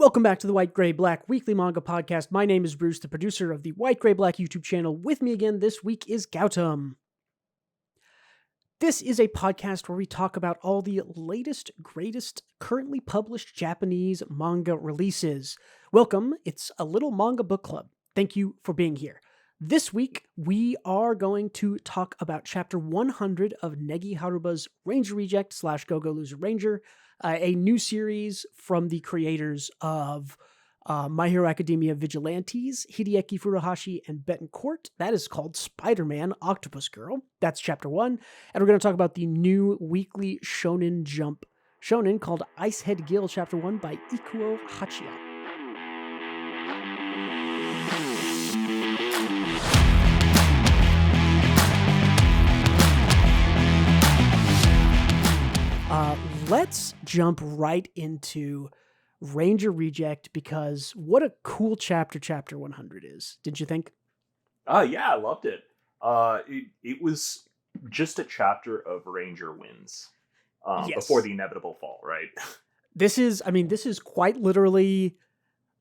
Welcome back to the White Gray Black Weekly Manga Podcast. My name is Bruce, the producer of the White Gray Black YouTube channel. With me again this week is Gautam. This is a podcast where we talk about all the latest, greatest, currently published Japanese manga releases. Welcome, it's a little manga book club. Thank you for being here. This week, we are going to talk about Chapter 100 of Negi Haruba's Ranger Reject / Go-Go Loser Ranger, a new series from the creators of My Hero Academia Vigilantes, Hideaki Furuhashi and Betancourt. That is called Spider-Man Octopus Girl. That's Chapter 1. And we're going to talk about the new weekly Shonen Jump shonen called Ice Head Gil Chapter 1 by Ikuo Hachiya. Let's jump right into Ranger Reject because what a cool chapter 100 is. Did you think? Yeah, I loved it. It was just a chapter of Ranger wins Yes. before the inevitable fall, right? This is quite literally,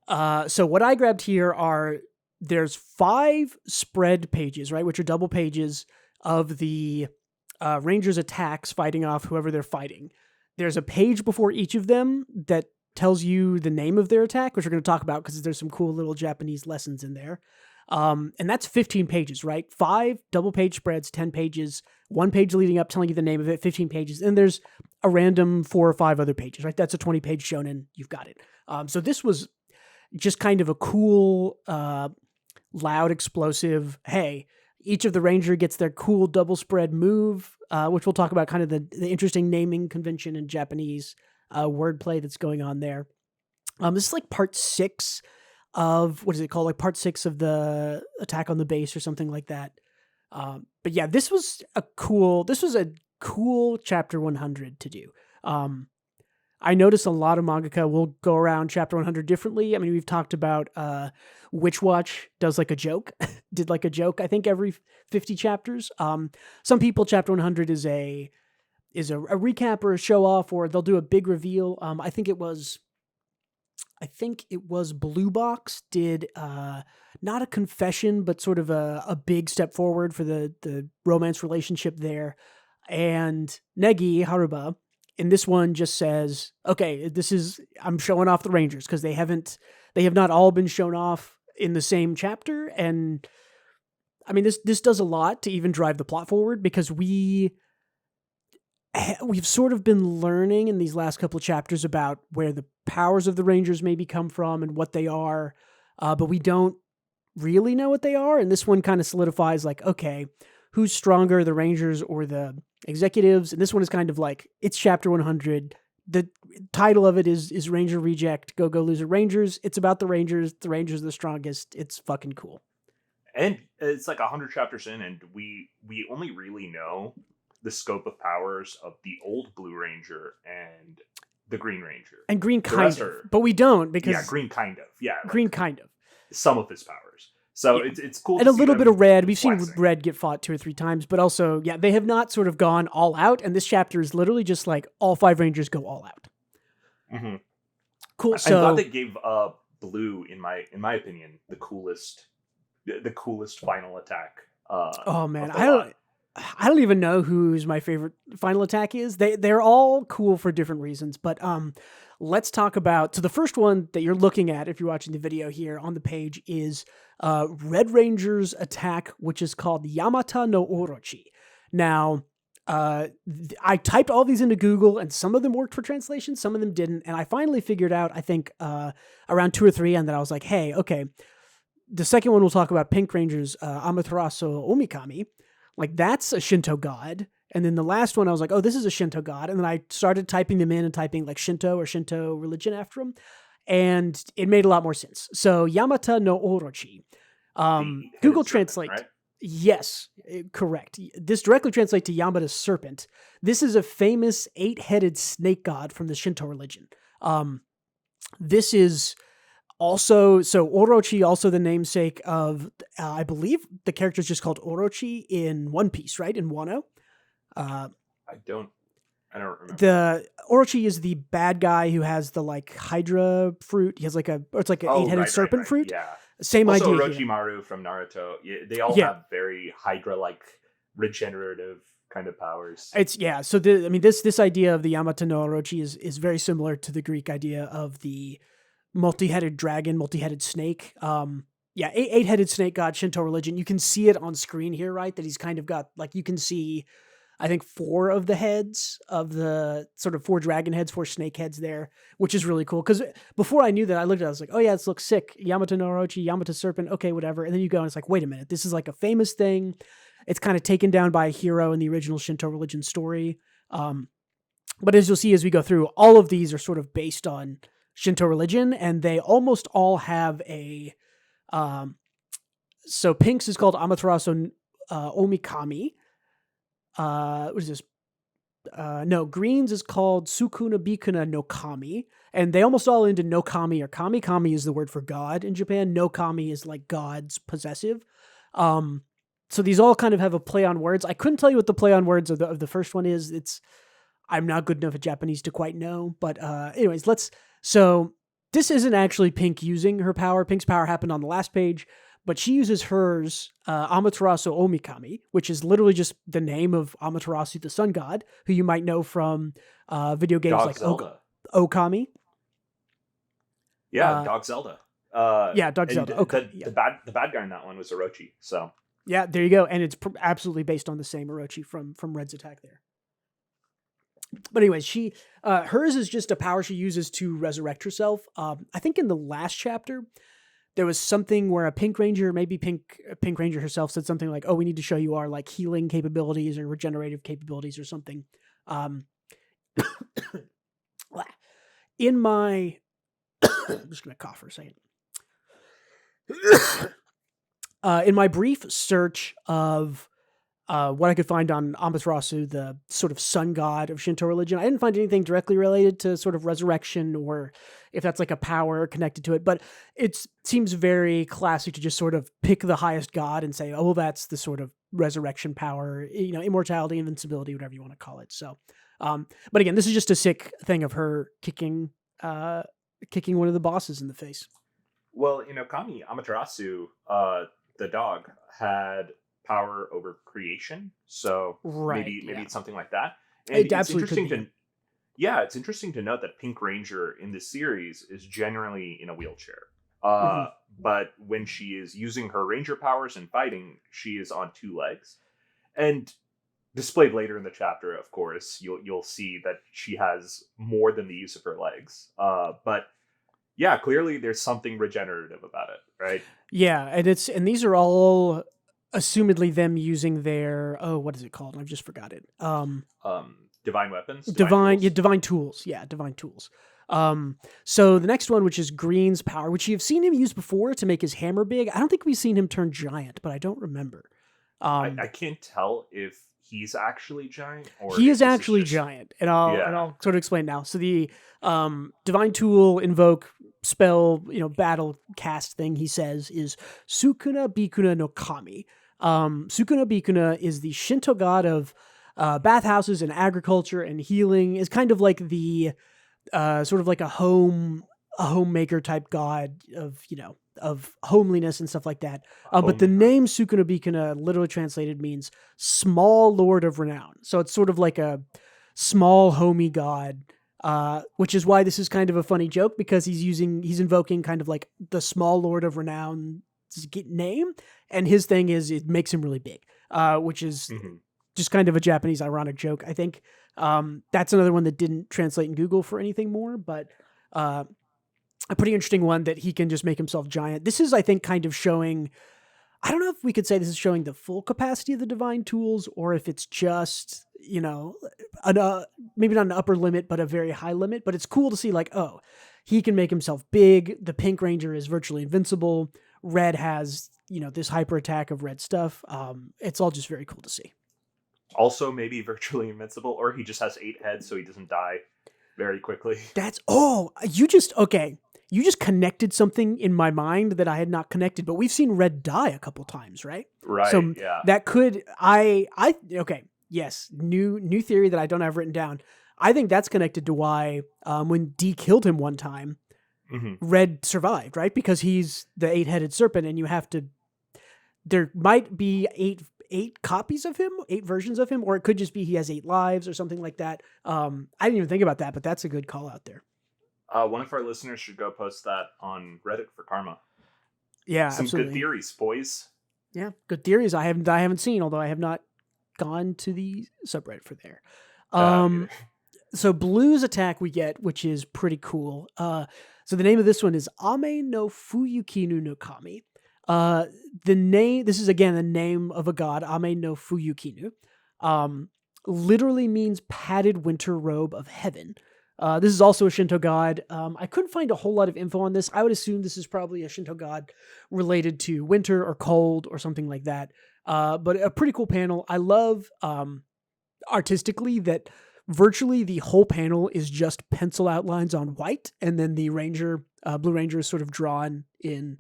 so what I grabbed here there's 5 spread pages, right, which are double pages of the Rangers' attacks fighting off whoever they're fighting. There's a page before each of them that tells you the name of their attack, which we're going to talk about because there's some cool little Japanese lessons in there. And that's 15 pages, right? 5 double page spreads, 10 pages, 1 page leading up telling you the name of it, 15 pages. And there's a random 4 or 5 other pages, right? That's a 20-page shonen. You've got it. So this was just kind of a cool, loud, explosive, hey, each of the Ranger gets their cool double spread move, which we'll talk about kind of the interesting naming convention in Japanese wordplay that's going on there. This is like part 6 of, what is it called? Like part 6 of the attack on the base or something like that. But yeah, this was a cool chapter 100 to do. I noticed a lot of mangaka will go around chapter 100 differently. I mean, we've talked about Witch Watch does like a joke, did like a joke, I think every 50 chapters. Some people, chapter 100 is a recap or a show off, or they'll do a big reveal. I think it was Blue Box did not a confession, but sort of a big step forward for the romance relationship there. And Negi Haruba in this one just says, okay, I'm showing off the Rangers because they have not all been shown off in the same chapter. And I mean, this does a lot to even drive the plot forward because we've sort of been learning in these last couple of chapters about where the powers of the Rangers maybe come from and what they are, but we don't really know what they are. And this one kind of solidifies like, okay, who's stronger, the Rangers or the executives? And this one is kind of like, it's chapter 100. The title of it is Ranger Reject, Go-Go Loser Rangers. It's about the Rangers. The Rangers are the strongest. It's fucking cool. And it's like 100 chapters in, and we only really know the scope of powers of the old Blue Ranger and the Green Ranger. And Green kind of, but we don't because... Yeah, Green kind of. Yeah. Green kind of. Some of his powers. So yeah. It's cool. And a little bit of Red. We've seen Red get fought 2 or 3 times, but also, yeah, they have not sort of gone all out. And this chapter is literally just like all 5 Rangers go all out. Mm-hmm. Cool. I'm glad they gave Blue, in my opinion, the coolest final attack. Oh man, I don't even know who's my favorite final attack is. They're all cool for different reasons, but let's talk about, so the first one that you're looking at if you're watching the video here on the page is Red Ranger's attack, which is called Yamata no Orochi. Now, I typed all these into Google and some of them worked for translation, some of them didn't, and I finally figured out, I think around 2 or 3 and that I was like, hey, okay, the second one we'll talk about Pink Ranger's Amaterasu Omikami. Like, that's a Shinto god. And then the last one, I was like, oh, this is a Shinto god. And then I started typing them in and typing like Shinto or Shinto religion after them. And it made a lot more sense. So Yamata no Orochi. Google Translate. Right? Yes, correct. This directly translates to Yamata's serpent. This is a famous 8-headed snake god from the Shinto religion. This is also, so Orochi, also the namesake of, I believe the character is just called Orochi in One Piece, right? In Wano. I don't I don't remember. The Orochi is the bad guy who has the like Hydra fruit. He has like it's like an 8-headed serpent fruit. Yeah. Same Also, idea here. Orochimaru from Naruto. They all have very Hydra-like regenerative kind of powers. So this idea of the Yamato no Orochi is very similar to the Greek idea of the multi-headed dragon, multi-headed snake. Eight-headed snake god Shinto religion. You can see it on screen here, right? That he's kind of got like, you can see, I think 4 of the heads of the sort of 4 dragon heads, 4 snake heads there, which is really cool. Because before I knew that, I looked at it, I was like, oh yeah, this looks sick. Yamato no Orochi, Yamato serpent, okay, whatever. And then you go and it's like, wait a minute, this is like a famous thing. It's kind of taken down by a hero in the original Shinto religion story. But as you'll see as we go through, all of these are sort of based on Shinto religion, and they almost all have a... so Pink's is called Amaterasu Omikami. What is this? No, Green's is called Sukuna Bikuna no Kami, and they almost all end in no Kami or Kami. Kami is the word for God in Japan. No Kami is like God's possessive. So these all kind of have a play on words. I couldn't tell you what the play on words of the first one is. I'm not good enough at Japanese to quite know, but anyways, so this isn't actually Pink using her power. Pink's power happened on the last page, but she uses hers, Amaterasu Omikami, which is literally just the name of Amaterasu, the sun god, who you might know from video games Dog like Zelda. Okami. Yeah, Dog Zelda. Dog Zelda. Okay. The bad guy in that one was Orochi. So yeah, there you go, and it's absolutely based on the same Orochi from Red's attack there. But anyways, hers is just a power she uses to resurrect herself. I think in the last chapter, there was something where a Pink Ranger, maybe Pink Ranger herself, said something like, "Oh, we need to show you our like healing capabilities or regenerative capabilities or something." In my, I'm just gonna cough for a second. In my brief search of what I could find on Amaterasu, the sort of sun god of Shinto religion, I didn't find anything directly related to sort of resurrection or if that's like a power connected to it, but it seems very classic to just sort of pick the highest god and say, oh, well, that's the sort of resurrection power, immortality, invincibility, whatever you want to call it. So, but again, this is just a sick thing of her kicking one of the bosses in the face. Well, Kami Amaterasu, the dog, had power over creation, so maybe it's something like that. And it's interesting it's interesting to note that Pink Ranger in this series is generally in a wheelchair. But when she is using her ranger powers and fighting, she is on 2 legs. And displayed later in the chapter, of course, you'll see that she has more than the use of her legs. But yeah, clearly there's something regenerative about it, right? Yeah, and these are all assumedly them using their what is it called? I've just forgot it. Divine weapons, divine tools. Yeah, divine tools. So the next one, which is Green's power, which you've seen him use before to make his hammer big. I don't think we've seen him turn giant, but I don't remember. I can't tell if he's actually giant or he is actually giant, and I'll sort of explain now. So the divine tool, invoke, spell, battle cast thing he says is Sukuna Bikuna no Kami. Sukuna Bikuna is the Shinto god of bathhouses and agriculture and healing. Is kind of like the sort of like a homemaker type god of homeliness and stuff like that. But the name Sukuna Bikuna literally translated means small lord of renown. So it's sort of like a small homey god, which is why this is kind of a funny joke, because he's invoking kind of like the small lord of renown name, and his thing is it makes him really big, which is just kind of a Japanese ironic joke. I think that's another one that didn't translate in Google for anything more, but a pretty interesting one that he can just make himself giant. This is, I think, kind of showing, I don't know if we could say this is showing the full capacity of the divine tools, or if it's just, maybe not an upper limit, but a very high limit. But it's cool to see like, oh, he can make himself big. The Pink Ranger is virtually invincible. Red has, this hyper attack of red stuff. It's all just very cool to see. Also maybe virtually invincible, or he just has 8 heads so he doesn't die very quickly. You just connected something in my mind that I had not connected, but we've seen Red die a couple times, right? Right. So yeah. that could, yes, new theory that I don't have written down. I think that's connected to why when D killed him one time, Red survived, right? Because he's the 8-headed serpent, and you have to. There might be eight copies of him, 8 versions of him, or it could just be he has 8 lives or something like that. I didn't even think about that, but that's a good call out there. One of our listeners should go post that on Reddit for Karma. Yeah, some absolutely. Good theories, boys. Yeah, good theories. I haven't seen, although I have not gone to the subreddit for there. So Blue's attack we get, which is pretty cool. So the name of this one is Ame no Fuyukinu no Kami. This is again the name of a god, Ame no Fuyukinu. Literally means padded winter robe of heaven. This is also a Shinto god. I couldn't find a whole lot of info on this. I would assume this is probably a Shinto god related to winter or cold or something like that. But a pretty cool panel. I love artistically that virtually the whole panel is just pencil outlines on white, and then the Blue Ranger is sort of drawn in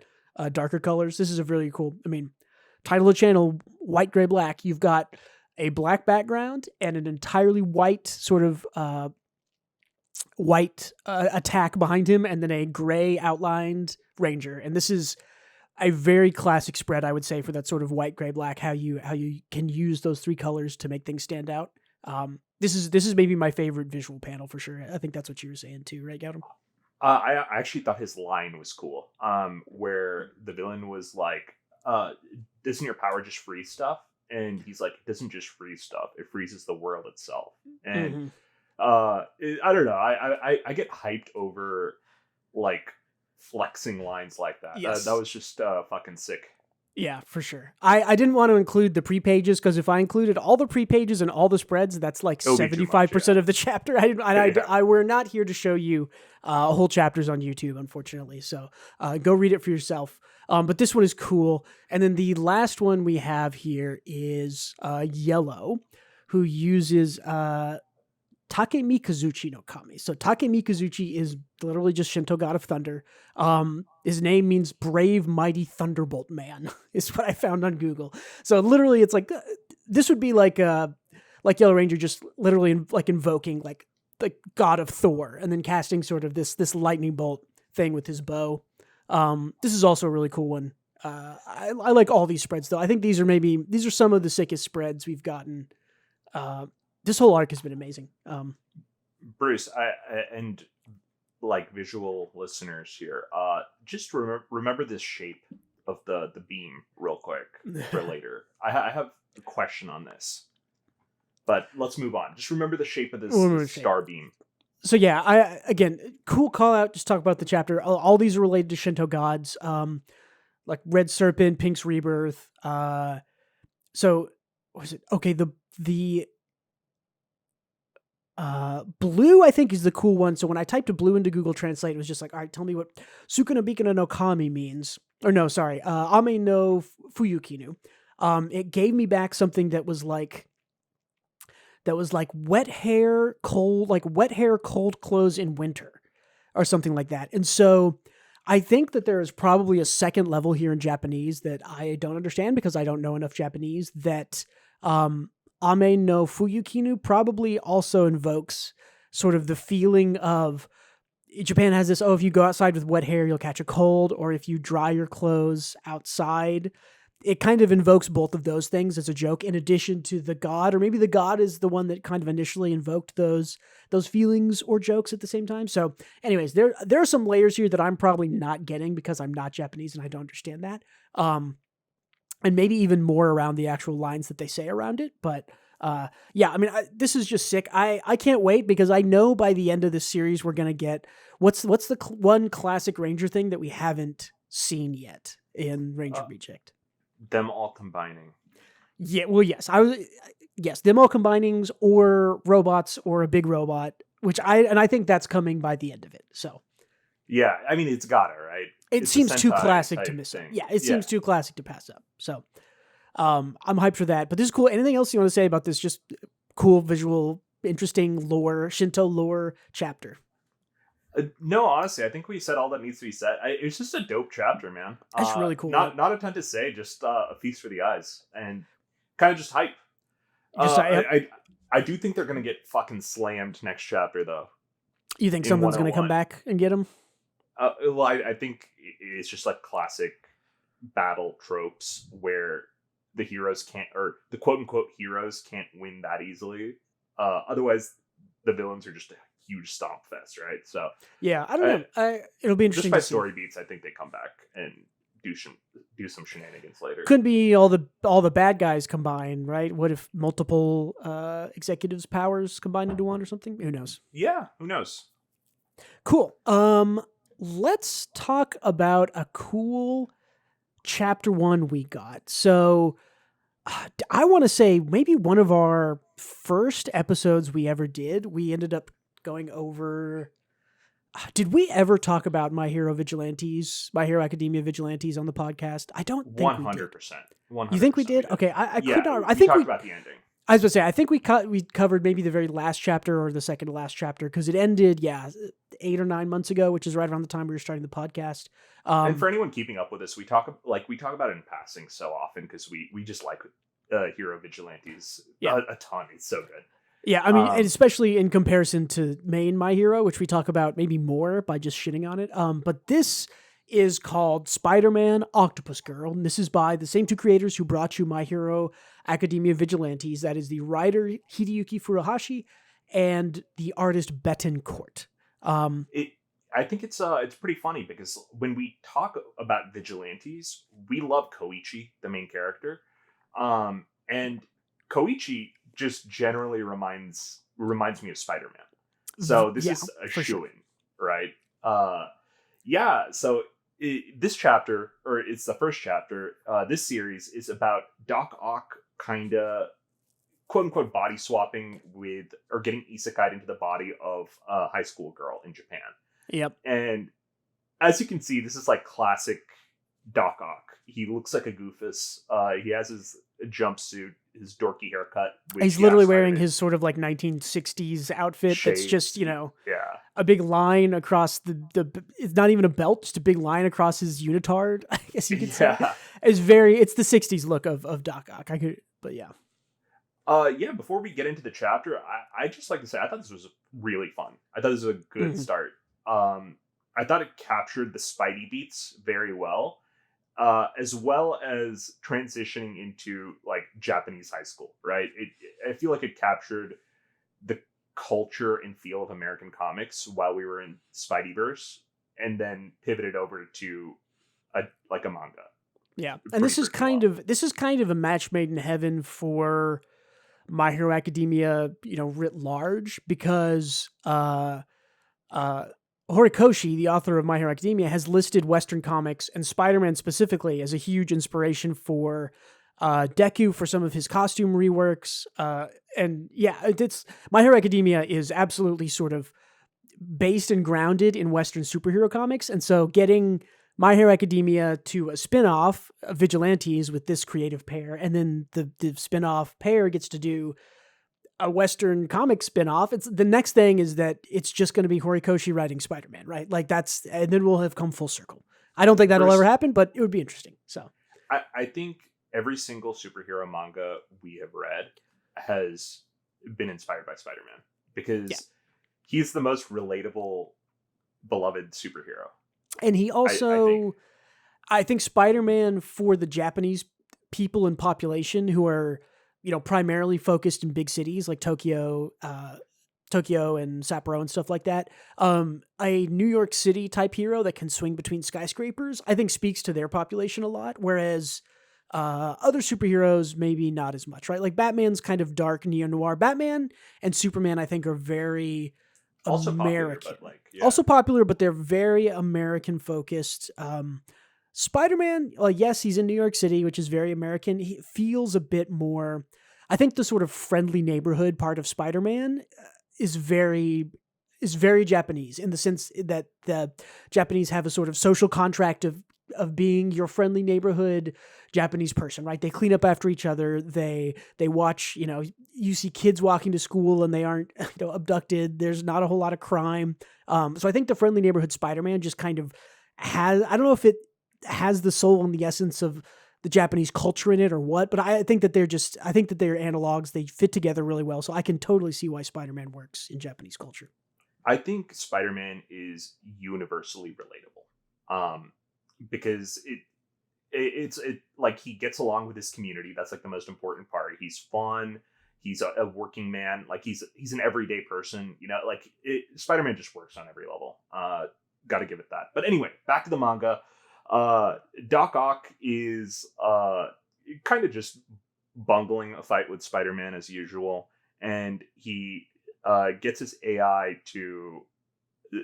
darker colors. This is a really cool, title of the channel, White, Gray, Black. You've got a black background and an entirely white sort of attack behind him, and then a gray outlined Ranger. And this is a very classic spread, I would say, for that sort of white, gray, black, how you can use those 3 colors to make things stand out. This is maybe my favorite visual panel for sure. I think that's what you were saying too, right, Gautam? I actually thought his line was cool, where the villain was like, doesn't your power just freeze stuff? And he's like, it doesn't just freeze stuff, it freezes the world itself. And I don't know, I get hyped over like flexing lines like that. Yes. That was just fucking sick. Yeah, for sure. I didn't want to include the pre-pages, because if I included all the pre-pages and all the spreads, that's like 75% of the chapter. We're not here to show you whole chapters on YouTube, unfortunately. So go read it for yourself. But this one is cool. And then the last one we have here is Yellow, who uses Takemikazuchi no Kami. So Takemikazuchi is literally just Shinto god of thunder. His name means brave, mighty thunderbolt man, is what I found on Google. So literally it's like, this would be like Yellow Ranger just literally like invoking like the god of Thor, and then casting sort of this lightning bolt thing with his bow. This is also a really cool one. I like all these spreads though. I think these are some of the sickest spreads we've gotten. This whole arc has been amazing. Bruce, and like visual listeners here, just remember this shape of the beam real quick for later. I have a question on this, but let's move on. Just remember the shape of this star beam. So yeah, again, cool call out. Just talk about the chapter. All these are related to Shinto gods, like Red Serpent, Pink's Rebirth. So what is it? Okay, the Blue, I think, is the cool one. So when I typed a Blue into Google Translate, it was just like, all right, tell me what Sukuna Bikuna no Kami means. Or no, sorry, Ame no Fuyukinu. It gave me back something that was like wet hair, cold clothes in winter, or something like that. And so I think that there is probably a second level here in Japanese that I don't understand, because I don't know enough Japanese, that Ame no Fuyukinu probably also invokes sort of the feeling of, Japan has this, if you go outside with wet hair, you'll catch a cold, or if you dry your clothes outside. It kind of invokes both of those things as a joke, in addition to the god, or maybe the god is the one that kind of initially invoked those feelings or jokes at the same time. So anyways, there are some layers here that I'm probably not getting because I'm not Japanese and I don't understand that. And maybe even more around the actual lines that they say around it. But yeah, this is just sick. I can't wait, because I know by the end of this series, we're going to get what's the one classic Ranger thing that we haven't seen yet in Ranger Reject. Them all combining. Yeah, well, yes. Them all combinings, or robots, or a big robot, I think that's coming by the end of it. So yeah, it's gotta, right? It seems too classic to miss it. Yeah, it seems too classic to pass up. So I'm hyped for that. But this is cool. Anything else you want to say about this? Just cool visual, interesting lore, Shinto lore chapter. No, honestly, I think we said all that needs to be said. It's just a dope chapter, man. That's really cool. Not a ton to say, just a feast for the eyes, and kind of just hype. I do think they're going to get fucking slammed next chapter, though. You think someone's going to come back and get him? Well, I think it's just like classic battle tropes where the heroes can't, or the quote-unquote heroes can't win that easily. Otherwise, the villains are just a huge stomp fest, right? So yeah, I don't know. It'll be interesting. Just by story beats, I think they come back and do some shenanigans later. Could be all the bad guys combined, right? What if multiple executives' powers combined into one or something? Who knows? Yeah, who knows? Cool. Let's talk about a cool chapter 1 we got. So I want to say maybe one of our first episodes we ever did, we ended up going over. Did we ever talk about My Hero Academia Vigilantes on the podcast? I don't think 100%. We did. 100%. You think we did? Okay, I could not. I think we talked about the ending. I was going to say, I think we covered maybe the very last chapter or the second to last chapter because it ended, 8 or 9 months ago, which is right around the time we were starting the podcast. And for anyone keeping up with us, we talk about it in passing so often because we just like Hero Vigilantes a ton. It's so good. Yeah, I mean, and especially in comparison to main My Hero, which we talk about maybe more by just shitting on it. But this is called Spider-Man Octopus Girl, and this is by the same two creators who brought you My Hero Academia Vigilantes. That is the writer Hideyuki Furuhashi and the artist Betancourt. I think it's pretty funny because when we talk about vigilantes, we love Koichi, the main character, and Koichi just generally reminds me of Spider-Man. So this is a shoo-in, right? So this chapter, or it's the first chapter, this series is about Doc Ock kind of quote-unquote body swapping with, or getting isekai'd into the body of a high school girl in Japan. Yep. And as you can see, this is like classic Doc Ock. He looks like a goofus. He has his jumpsuit, his dorky haircut. He's literally wearing his sort of like 1960s outfit. Shades. That's just, a big line across the it's not even a belt, just a big line across his unitard, I guess you could say. It's the 60s look of Doc Ock. Before we get into the chapter, I just like to say I thought this was really fun. I thought this was a good start. I thought it captured the Spidey beats very well. As well as transitioning into like Japanese high school, right? I feel like it captured the culture and feel of American comics while we were in Spideyverse, and then pivoted over to a manga. Yeah, and this is kind of a match made in heaven for My Hero Academia, writ large, because Horikoshi, the author of My Hero Academia, has listed Western comics and Spider-Man specifically as a huge inspiration for Deku for some of his costume reworks. It's My Hero Academia is absolutely sort of based and grounded in Western superhero comics. And so getting My Hero Academia to a spin-off, Vigilantes, with this creative pair, and then the spin-off pair gets to do a Western comic spin-off. It's the next thing is that it's just going to be Horikoshi writing Spider-Man, right? Like and then we'll have come full circle. I don't think that'll ever happen, but it would be interesting. So I think every single superhero manga we have read has been inspired by Spider-Man because he's the most relatable, beloved superhero. And he also, I think Spider-Man, for the Japanese people and population who are, primarily focused in big cities like Tokyo and Sapporo and stuff like that. A New York City type hero that can swing between skyscrapers, I think speaks to their population a lot. Whereas other superheroes, maybe not as much, right? Like Batman's kind of dark neo-noir. Batman and Superman, I think, are very also American. Popular, Also popular, but they're very American focused. Spider-Man, yes, he's in New York City, which is very American. He feels a bit more, I think the sort of friendly neighborhood part of Spider-Man is very Japanese, in the sense that the Japanese have a sort of social contract of being your friendly neighborhood Japanese person, right? They clean up after each other. They watch, you see kids walking to school and they aren't abducted. There's not a whole lot of crime. So I think the friendly neighborhood Spider-Man just kind of has, I don't know if it has the soul and the essence of the Japanese culture in it or what, but I think that they're analogs. They fit together really well. So I can totally see why Spider-Man works in Japanese culture. I think Spider-Man is universally relatable. Because it's like he gets along with his community. That's like the most important part. He's fun. He's a working man. Like he's an everyday person, like Spider-Man just works on every level. Got to give it that. But anyway, back to the manga. Doc Ock is kind of just bungling a fight with Spider-Man as usual. And he gets his AI to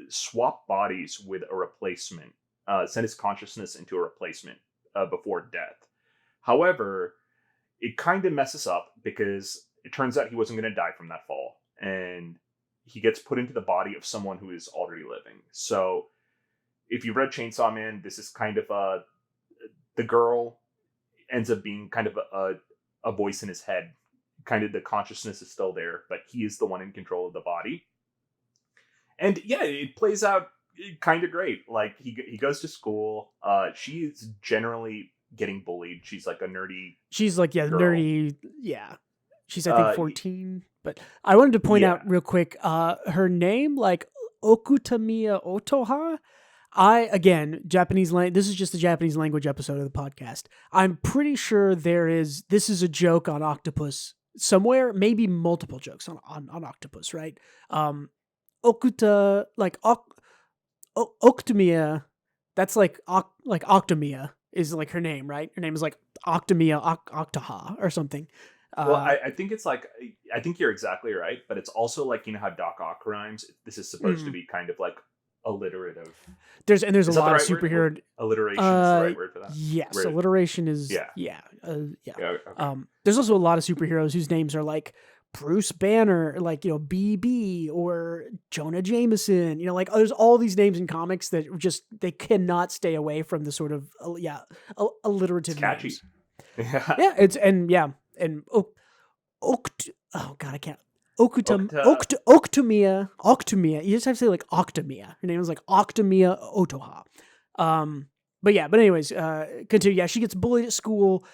swap bodies with a replacement, send his consciousness into a replacement before death. However, it kind of messes up because it turns out he wasn't going to die from that fall. And he gets put into the body of someone who is already living. So if you've read Chainsaw Man, this is kind of the girl ends up being kind of a voice in his head. Kind of the consciousness is still there, but he is the one in control of the body. And yeah, it plays out kind of great. Like he goes to school. She's generally getting bullied. She's like a nerdy. She's like girl. Nerdy. Yeah. She's I think 14. But I wanted to point out real quick. Her name, like Okutamiya Otoha. Japanese language. This is just the Japanese language episode of the podcast. I'm pretty sure this is a joke on Octopus somewhere, maybe multiple jokes on Octopus, right? Okuta, like Octomia, that's like Octomia is like her name, right? Her name is like Octomia Octaha or something. Well, I think it's like, I think you're exactly right, but it's also like, how Doc Ock rhymes. This is supposed to be kind of like alliterative. There's a lot of superhero alliteration is the right word for that. Yes, alliteration is Okay. There's also a lot of superheroes whose names are like Bruce Banner, like BB or Jonah Jameson. Like there's all these names in comics that just they cannot stay away from the sort of alliterative. It's catchy. Names. Yeah, it's and I can't. Octomia. You just have to say like Octomia. Her name is like Octomia Otoha. But anyways, continue. Yeah, she gets bullied at school.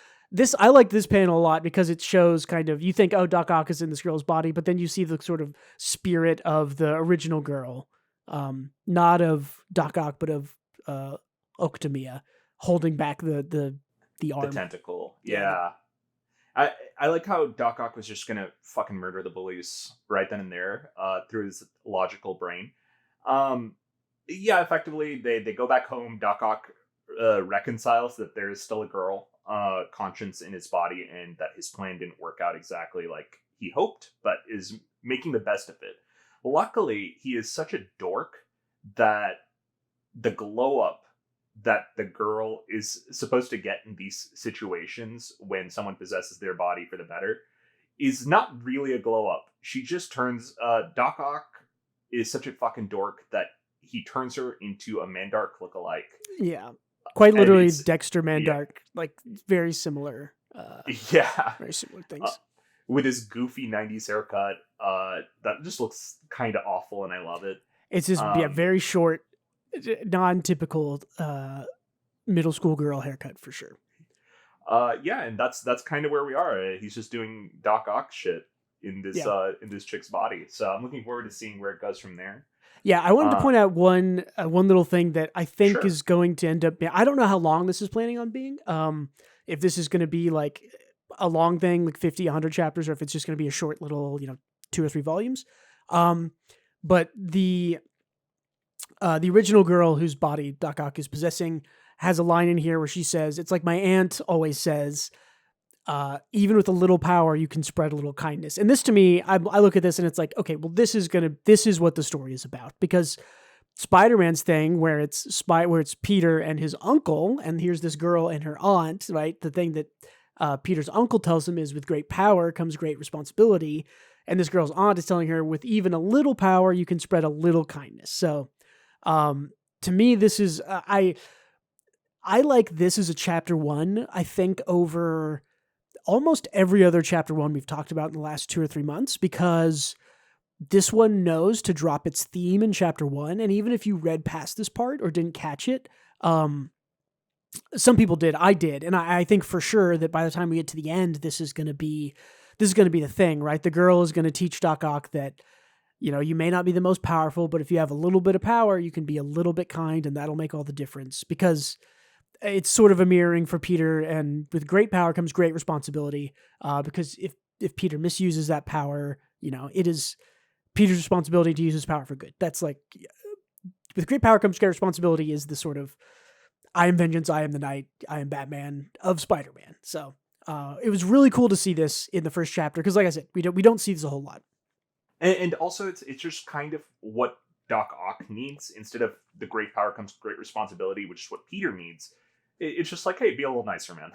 I like this panel a lot because it shows kind of, you think, oh, Doc Ock is in this girl's body, but then you see the sort of spirit of the original girl, not of Doc Ock, but of Octomia holding back the arm. The tentacle. Yeah. I like how Doc Ock was just gonna fucking murder the bullies right then and there through his logical brain. Effectively they go back home. Doc Ock reconciles that there is still a girl conscience in his body and that his plan didn't work out exactly like he hoped, but is making the best of it. Luckily, he is such a dork that the glow up that the girl is supposed to get in these situations when someone possesses their body for the better is not really a glow up. She just turns, Doc Ock is such a fucking dork that he turns her into a Mandark lookalike. Yeah. Quite literally Dexter Mandark, like very similar. Very similar things. With his goofy 90s haircut, that just looks kind of awful and I love it. It's just, very short, non-typical middle school girl haircut for sure. And that's kind of where we are. He's just doing Doc Ock shit in this chick's body. So I'm looking forward to seeing where it goes from there. Yeah, I wanted to point out one little thing that I think is going to end up being, I don't know how long this is planning on being. If this is going to be like a long thing, like 50, 100 chapters, or if it's just going to be a short little, 2 or 3 volumes. But the original girl whose body Doc Ock is possessing has a line in here where she says, it's like my aunt always says, even with a little power, you can spread a little kindness. And this to me, I look at this and it's like, okay, well, this is what the story is about, because Spider-Man's thing where it's Peter and his uncle, and here's this girl and her aunt, right? The thing that Peter's uncle tells him is with great power comes great responsibility. And this girl's aunt is telling her with even a little power, you can spread a little kindness. So to me, this is, I like this as a chapter 1, I think, over almost every other chapter 1 we've talked about in the last 2 or 3 months, because this one knows to drop its theme in chapter 1. And even if you read past this part or didn't catch it, Some people did. I did. And I think for sure that by the time we get to the end, this is going to be the thing, right? The girl is going to teach Doc Ock that, you may not be the most powerful, but if you have a little bit of power, you can be a little bit kind, and that'll make all the difference, because it's sort of a mirroring for Peter, and with great power comes great responsibility, because if Peter misuses that power, it is Peter's responsibility to use his power for good. That's like, with great power comes great responsibility is the sort of, I am vengeance, I am the night, I am Batman of Spider-Man. So it was really cool to see this in the first chapter, because like I said, we don't see this a whole lot. And also it's just kind of what Doc Ock needs. Instead of the great power comes great responsibility, which is what Peter needs. It's just like, hey, be a little nicer, man.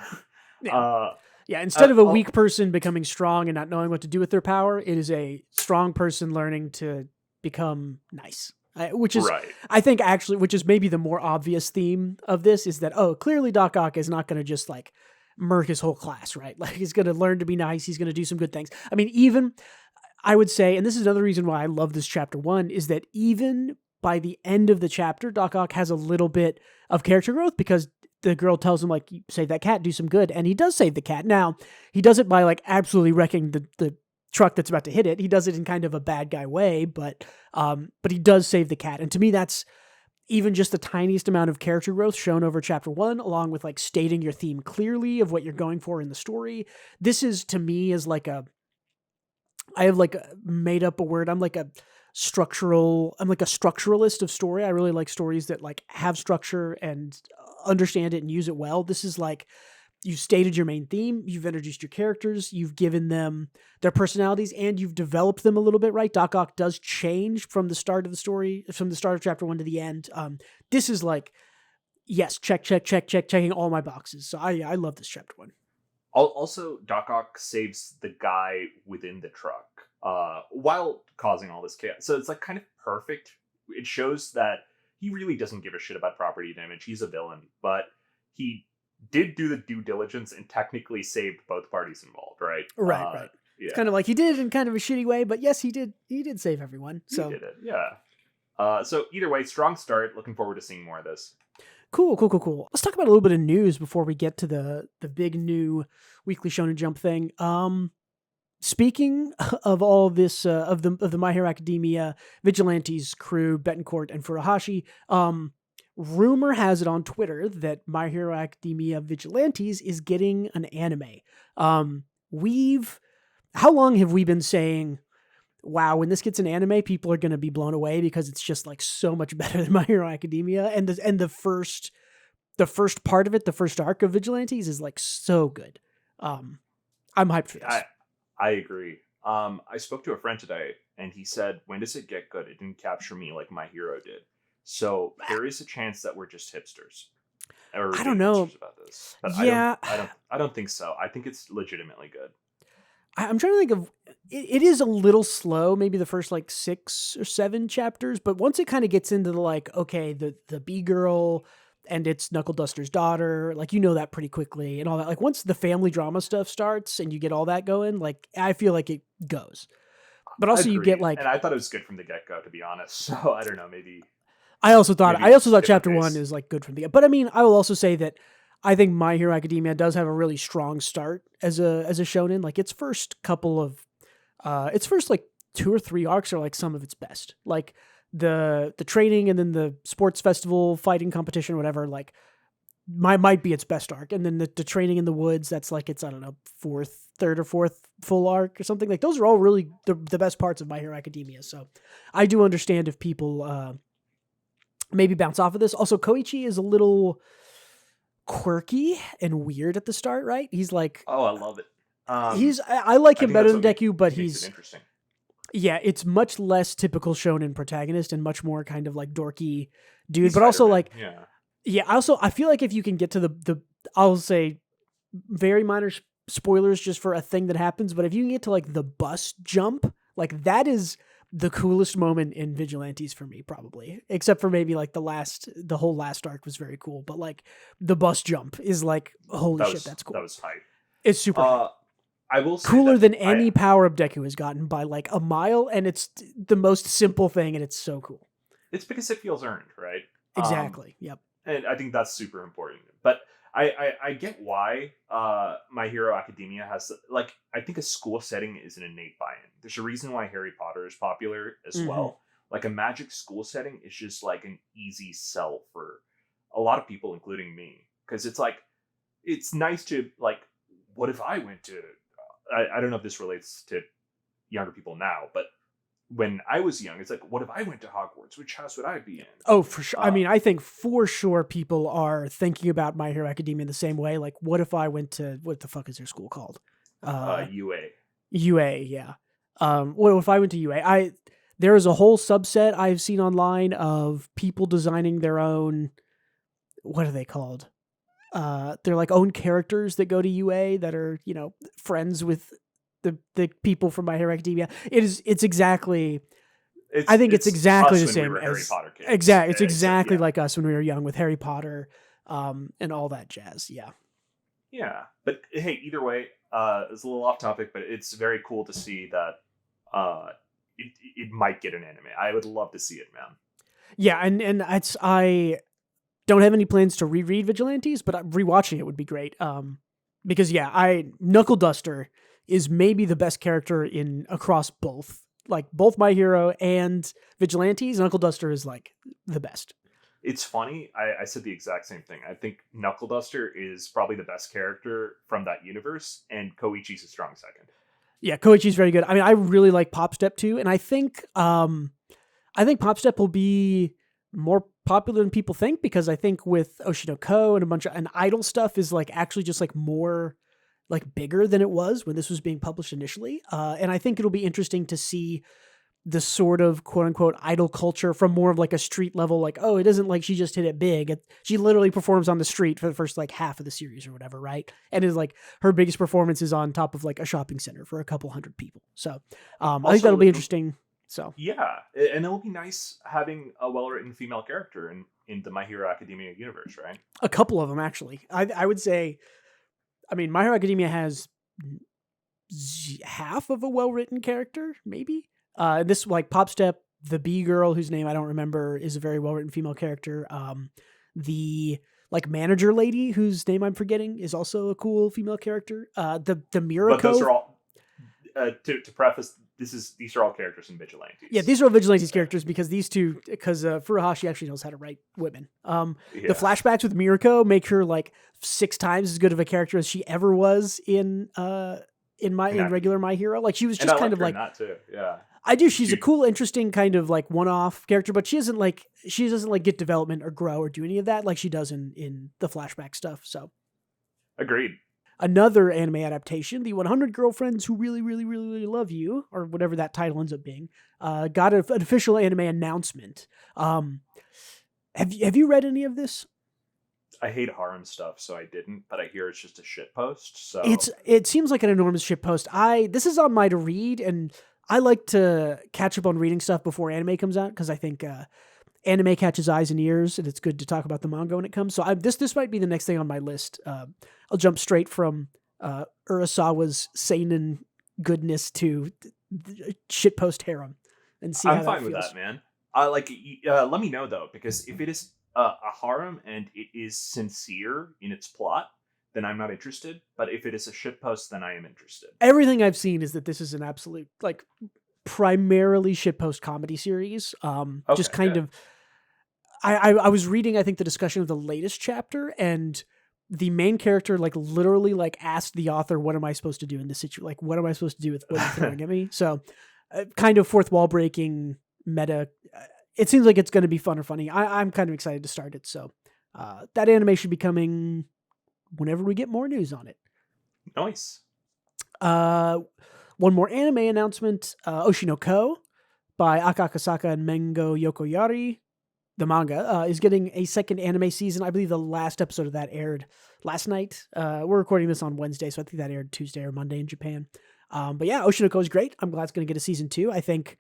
Yeah. Instead of a weak person becoming strong and not knowing what to do with their power, it is a strong person learning to become nice. Which is, right. I think, actually, which is maybe the more obvious theme of this, is that, clearly Doc Ock is not going to just like murk his whole class, right? Like, he's going to learn to be nice. He's going to do some good things. I mean, even I would say, and this is another reason why I love this chapter 1, is that even by the end of the chapter, Doc Ock has a little bit of character growth, because the girl tells him, like, save that cat, do some good. And he does save the cat. Now, he does it by like absolutely wrecking the truck that's about to hit it. He does it in kind of a bad guy way, but he does save the cat. And to me, that's even just the tiniest amount of character growth shown over chapter 1, along with like stating your theme clearly of what you're going for in the story. This is, to me, is like I have like made up a word. I'm like a structuralist of story. I really like stories that like have structure and understand it and use it well. This is like, you've stated your main theme, you've introduced your characters, you've given them their personalities, and you've developed them a little bit, right? Doc Ock does change from the start of the story, from the start of chapter 1 to the end. This is like, yes, checking all my boxes. So I love this chapter 1. Also, Doc Ock saves the guy within the truck while causing all this chaos. So it's like kind of perfect. It shows that he really doesn't give a shit about property damage. He's a villain, but he did do the due diligence and technically saved both parties involved, right? Right. Yeah. It's kind of like he did it in kind of a shitty way, but yes, he did save everyone. So he did it, yeah. So either way, strong start. Looking forward to seeing more of this. Cool. Let's talk about a little bit of news before we get to the big new Weekly Shonen Jump thing. Speaking of all this, of the My Hero Academia Vigilantes crew, Betancourt and Furuhashi, rumor has it on Twitter that My Hero Academia Vigilantes is getting an anime. How long have we been saying, wow, when this gets an anime, people are going to be blown away because it's just like so much better than My Hero Academia. And the first part of it, the first arc of Vigilantes, is like so good. I'm hyped for this. I agree. I spoke to a friend today and he said, when does it get good? It didn't capture me like My Hero did. So there is a chance that we're just hipsters. I don't know about this. But yeah. I don't think so. I think it's legitimately good. I'm trying to think of it is a little slow, maybe the first like 6 or 7 chapters, but once it kind of gets into the like, okay, the B girl and it's Knuckle Duster's daughter, like, that pretty quickly and all that. Like, once the family drama stuff starts and you get all that going, like, I feel like it goes. But also you get like, and I thought it was good from the get-go, to be honest. So I don't know, maybe I also thought chapter 1 is like good from the get. But I mean, I will also say that I think My Hero Academia does have a really strong start as a shonen. Like, its first couple of its first like 2 or 3 arcs are like some of its best. Like the training and then the sports festival fighting competition, whatever, like might be its best arc. And then the training in the woods, that's like its, I don't know, third or fourth full arc or something. Like, those are all really the best parts of My Hero Academia. So I do understand if people maybe bounce off of this. Also, Koichi is a little quirky and weird at the start, right? He's like, oh, I love it. I like him better than Deku, but he's interesting. Yeah, it's much less typical shonen protagonist and much more kind of like dorky dude. But also like, I feel like if you can get to the I'll say very minor spoilers just for a thing that happens, but if you can get to like the bus jump, like that is the coolest moment in Vigilantes for me, probably, except for maybe like the whole last arc was very cool, but like the bus jump is like, holy shit, that's cool. That was hype. It's super hype. I will say cooler than any power up Deku has gotten by like a mile, and it's the most simple thing, and it's so cool. It's because it feels earned, right? Exactly. Yep. And I think that's super important. But I get why My Hero Academia has, like, I think a school setting is an innate buy-in. There's a reason why Harry Potter is popular as well. Like, a magic school setting is just like an easy sell for a lot of people, including me, because it's like, it's nice to, like, what if I went to, I don't know if this relates to younger people now, but when I was young, it's like, what if I went to Hogwarts? Which house would I be in? Oh, for sure. I mean, I think for sure people are thinking about My Hero Academia in the same way. Like, what if I went to, what the fuck is their school called? UA. UA, yeah. What if I went to UA? There is a whole subset I've seen online of people designing their own, what are they called? They're like own characters that go to UA that are, you know, friends with the people from My Hero Academia. It's exactly. I think it's exactly the same as Harry Potter kids. Exactly. It's exactly like us when we were young with Harry Potter, and all that jazz. Yeah. Yeah, but hey, either way, it's a little off topic, but it's very cool to see that it might get an anime. I would love to see it, man. Yeah, and I don't have any plans to reread Vigilantes, but rewatching it would be great. Because Knuckle Duster is maybe the best character across both My Hero and Vigilantes. Knuckle Duster is like the best. It's funny. I said the exact same thing. I think Knuckle Duster is probably the best character from that universe, and Koichi's a strong second. Yeah, Koichi's very good. I mean, I really like Pop Step too, and I think Pop Step will be more popular than people think, because I think with Oshinoko and a bunch of Idol stuff is like actually just like more like bigger than it was when this was being published initially. And I think it'll be interesting to see the sort of quote unquote idol culture from more of like a street level, like, oh, it isn't like she just hit it big. She literally performs on the street for the first like half of the series or whatever. Right. And is like her biggest performance is on top of like a shopping center for a couple hundred people. So I think that'll be interesting. So yeah. And it'll be nice having a well-written female character in the My Hero Academia universe, right? A couple of them, actually. I would say, I mean, My Hero Academia has half of a well-written character, maybe. This, like, Pop Step, the B girl, whose name I don't remember, is a very well-written female character. The, like, manager lady, whose name I'm forgetting, is also a cool female character. The Mirako. But those are all, to preface, these are all characters in Vigilantes. Yeah, these are all Vigilantes characters because Furuhashi actually knows how to write women. The flashbacks with Mirako make her like 6 times as good of a character as she ever was in regular My Hero. Like, she was just kind of like that too. Yeah. I do. She's a cool, interesting kind of like one-off character, but she doesn't like get development or grow or do any of that like she does in the flashback stuff. So, agreed. Another anime adaptation, The 100 Girlfriends Who Really, Really, Really, Really Love You, or whatever that title ends up being, got an official anime announcement. Have you read any of this? I hate harem stuff, so I didn't, but I hear it's just a shit post. So it seems like an enormous shit post. This is on my to read, and I like to catch up on reading stuff before anime comes out, because I think anime catches eyes and ears, and it's good to talk about the manga when it comes. So this might be the next thing on my list. I'll jump straight from Urasawa's seinen goodness to shitpost harem and see how that feels. I'm fine with that, man. Let me know though, because if it is a harem and it is sincere in its plot, then I'm not interested. But if it is a shitpost, then I am interested. Everything I've seen is that this is an absolute, like, primarily shitpost comedy series. Just kind of. I was reading, I think, the discussion of the latest chapter, and the main character, like, literally, like, asked the author, "What am I supposed to do in this situation? Like, what am I supposed to do with what you're throwing at me?" So, kind of fourth wall breaking meta. It seems like it's going to be fun or funny. I'm kind of excited to start it. So, that anime should be coming whenever we get more news on it. Nice. One more anime announcement: Oshinoko by Aka Akasaka and Mengo Yokoyari. The manga is getting a second anime season. I believe the last episode of that aired last night. We're recording this on Wednesday, so I think that aired Tuesday or Monday in Japan. But yeah, Oshinoko is great. I'm glad it's going to get a season 2. I think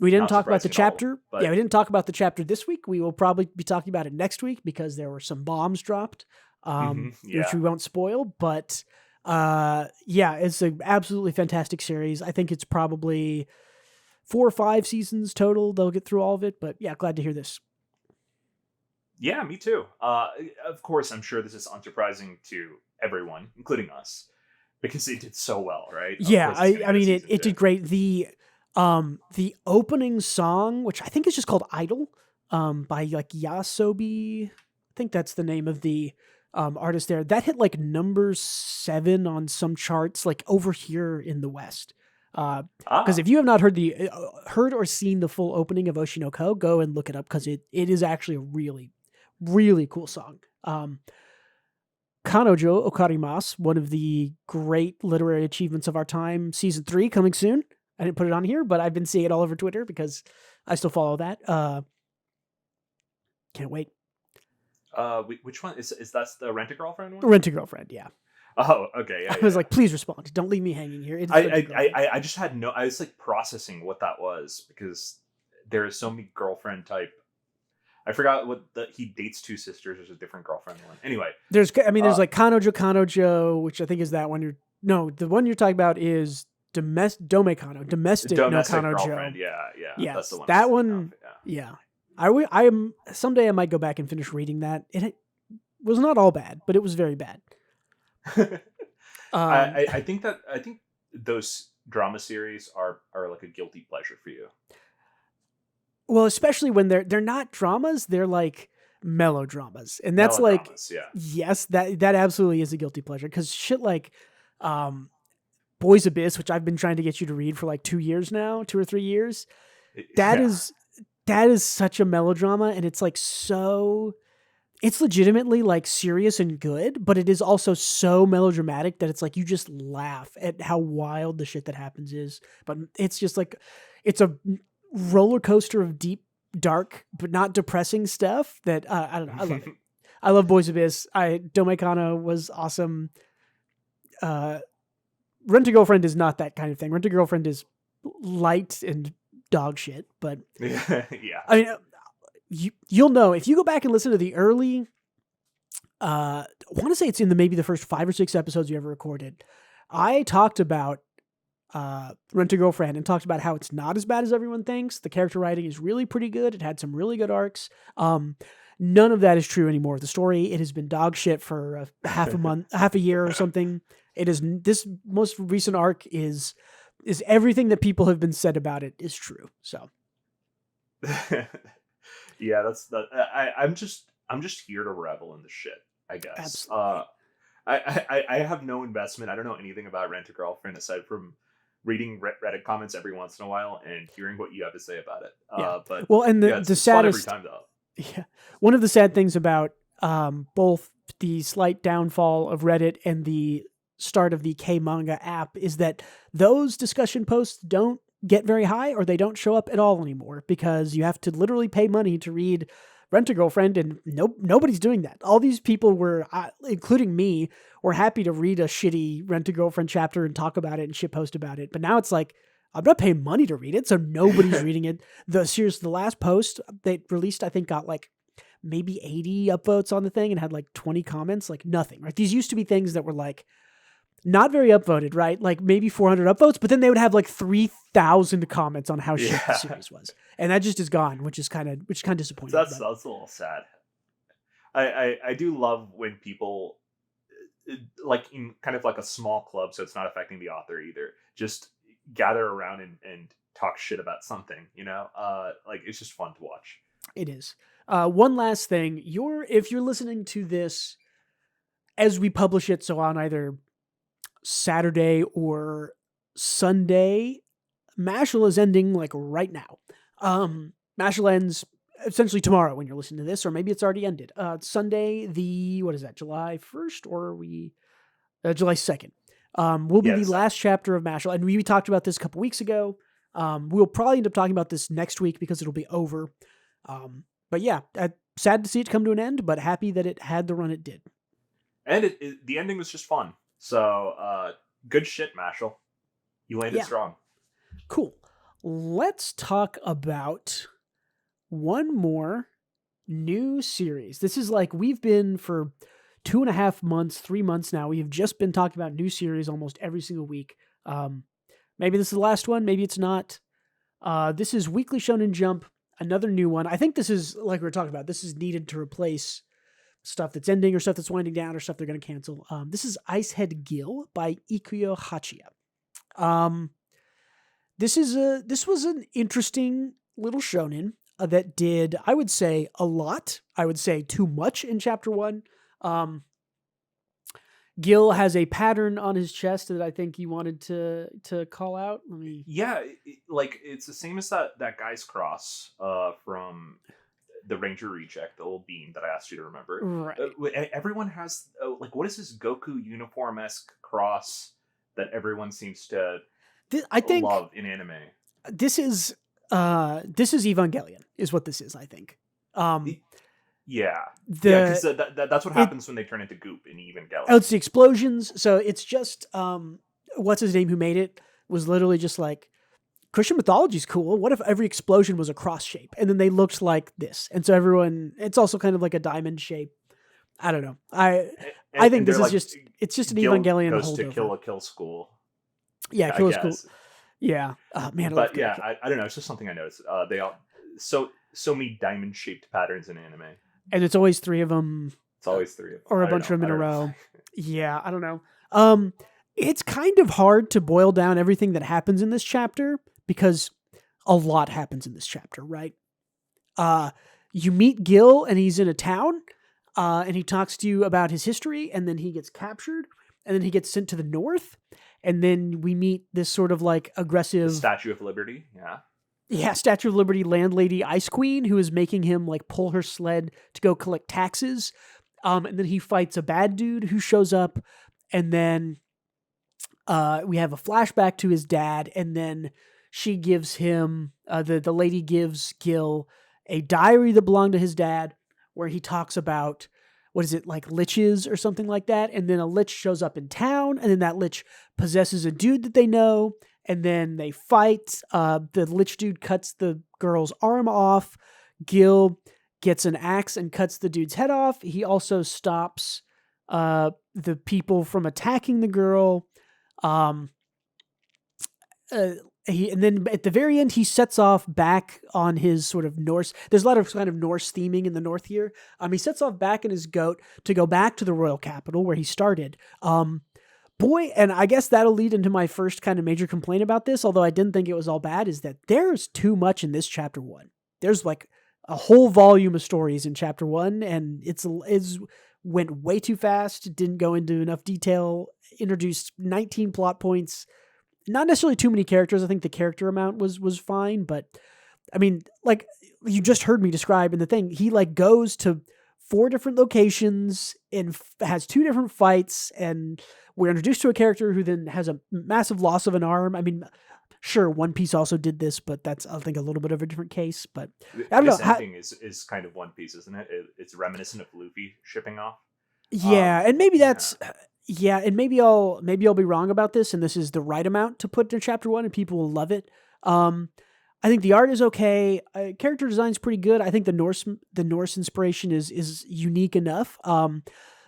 we didn't talk about the chapter. Yeah, we didn't talk about the chapter this week. We will probably be talking about it next week because there were some bombs dropped, which we won't spoil. But yeah, it's an absolutely fantastic series. I think it's probably 4 or 5 seasons total. They'll get through all of it. But yeah, glad to hear this. Yeah, me too. Of course, I'm sure this is unsurprising to everyone, including us, because it did so well, right? Yeah, I mean, it did great. The opening song, which I think is just called Idol, by like Yasobi, I think that's the name of the artist there. That hit like number 7 on some charts, like over here in the West. Because if you have not heard or seen the full opening of Oshinoko, go and look it up because it is actually a really, really cool song. Kanojo Okarimasu, one of the great literary achievements of our time, season 3 coming soon. I didn't put it on here, but I've been seeing it all over Twitter because I still follow that. Can't wait. Which one is that? The Rent-A-Girlfriend one? Rent-A-Girlfriend, yeah. Oh, okay. Yeah, I was like, please respond. Don't leave me hanging here. I just had I was like processing what that was because there is so many girlfriend type. I forgot what he dates 2 sisters. There's a different girlfriend one. Anyway, there's like Kanojo, which I think is that one. The one you're talking about is domestic no Kanojo. Girlfriend. Yeah. That's the one. That one. Yeah. I am someday I might go back and finish reading that. It was not all bad, but it was very bad. I think those drama series are like a guilty pleasure for you. Well, especially when they're not dramas, they're like melodramas, and that's like yes, that absolutely is a guilty pleasure because shit like Boys Abyss, which I've been trying to get you to read for like 2 years now, 2 or 3 years. That is such a melodrama, and it's like so. It's legitimately like serious and good, but it is also so melodramatic that it's like you just laugh at how wild the shit that happens is. But it's just like it's a roller coaster of deep, dark, but not depressing stuff that I don't know. I love it. I love Boys Abyss. Domekano was awesome. Rent-A-Girlfriend is not that kind of thing. Rent-A-Girlfriend is light and dog shit, but yeah. I mean, you'll know if you go back and listen to the early. I want to say it's in maybe the first 5 or 6 episodes you ever recorded. I talked about Rent-A-Girlfriend and talked about how it's not as bad as everyone thinks. The character writing is really pretty good. It had some really good arcs. None of that is true anymore. The story, it has been dog shit for half a year or something. It is this most recent arc is everything that people have been said about it is true. So. Yeah, that's that. I'm just here to revel in the shit, I guess. Absolutely. I have no investment. I don't know anything about Rent-A-Girlfriend aside from reading Reddit comments every once in a while and hearing what you have to say about it. But well, and the saddest fun every time, though. Yeah, one of the sad things about both the slight downfall of Reddit and the start of the K-Manga app is that those discussion posts don't get very high or they don't show up at all anymore because you have to literally pay money to read Rent-A-Girlfriend, and nobody's doing that. All these people were, including me, were happy to read a shitty Rent-A-Girlfriend chapter and talk about it and shitpost about it. But now it's like, I'm not paying money to read it, so nobody's reading it. The last post they released, I think, got like maybe 80 upvotes on the thing and had like 20 comments, like nothing, right? These used to be things that were like not very upvoted, right? Like maybe 400 upvotes, but then they would have like 3,000 comments on how shit the series was. And that just is gone, which is kind of disappointing. So that's a little sad. I do love when people, like in kind of like a small club, so it's not affecting the author either, just gather around and talk shit about something, you know? Like it's just fun to watch. It is. One last thing, if you're listening to this as we publish it, so on either Saturday or Sunday, Mashal is ending like right now. Mashal ends essentially tomorrow when you're listening to this, or maybe it's already ended. Sunday, what is that, July 1st or July 2nd? Will be the last chapter of Mashal, and we talked about this a couple weeks ago. We'll probably end up talking about this next week because it'll be over. But yeah, sad to see it come to an end, but happy that it had the run it did. And the ending was just fun. So, good shit, Mashal. You landed strong. Cool. Let's talk about one more new series. This is like we've been for 2.5 months, 3 months now. We have just been talking about new series almost every single week. Maybe this is the last one. Maybe it's not. This is Weekly Shonen Jump another new one. I think this is, like we were talking about, this is needed to replace stuff that's ending or stuff that's winding down or stuff they're going to cancel. This is Head Gil by Ikuyo Hachiya. This was an interesting little shonen that did, I would say, a lot. I would say too much in chapter 1. Gil has a pattern on his chest that I think he wanted to call out. Yeah, it's the same as that guy's cross from the Ranger Reject, the old beam that I asked you to remember. Right. Everyone has what is this Goku uniform-esque cross that everyone seems to love in anime? This is Evangelion, is what this is. I think. Because that's what happens when they turn into goop in Evangelion. Oh, it's the explosions. So it's just what's his name who made it was literally just like, Christian mythology's cool. What if every explosion was a cross shape and then they looked like this? And so it's also kind of like a diamond shape. I don't know. I think this is it's just an Evangelion goes holdover. To kill school. Yeah, kill school. Yeah. Man, but yeah, I don't know. It's just something I noticed. They all so many diamond shaped patterns in anime. And it's always 3 of them. It's always 3 of them. Or a bunch of them in a row. Yeah, I don't know. It's kind of hard to boil down everything that happens in this chapter because a lot happens in this chapter, right? You meet Gil and he's in a town and he talks to you about his history, and then he gets captured and then he gets sent to the north. And then we meet this sort of like aggressive... The Statue of Liberty, yeah. Yeah, Statue of Liberty landlady Ice Queen, who is making him like pull her sled to go collect taxes. And then he fights a bad dude who shows up. And then we have a flashback to his dad. And then she gives him, the lady gives Gil a diary that belonged to his dad where he talks about, what is it, like liches or something like that. And then a lich shows up in town. And then that lich possesses a dude that they know. And then they fight. The lich dude cuts the girl's arm off. Gil gets an axe and cuts the dude's head off. He also stops the people from attacking the girl. And then at the very end, he sets off back on his sort of Norse. There's a lot of kind of Norse theming in the north here. He sets off back in his goat to go back to the royal capital where he started. Boy, and I guess that'll lead into my first kind of major complaint about this, although I didn't think it was all bad, is that there's too much in this chapter 1. There's like a whole volume of stories in chapter 1, and it's went way too fast, didn't go into enough detail, introduced 19 plot points, not necessarily too many characters. I think the character amount was fine, but I mean, like you just heard me describe in the thing, he like goes to 4 different locations and has 2 different fights, and we're introduced to a character who then has a massive loss of an arm. I mean, sure, One Piece also did this, but that's, I think, a little bit of a different case. But I don't know. This ending is kind of One Piece, isn't it? It's reminiscent of Luffy shipping off. Yeah, and maybe that's and maybe I'll be wrong about this, and this is the right amount to put in chapter 1, and people will love it. I think the art is okay. Character design's pretty good. I think the Norse inspiration is unique enough.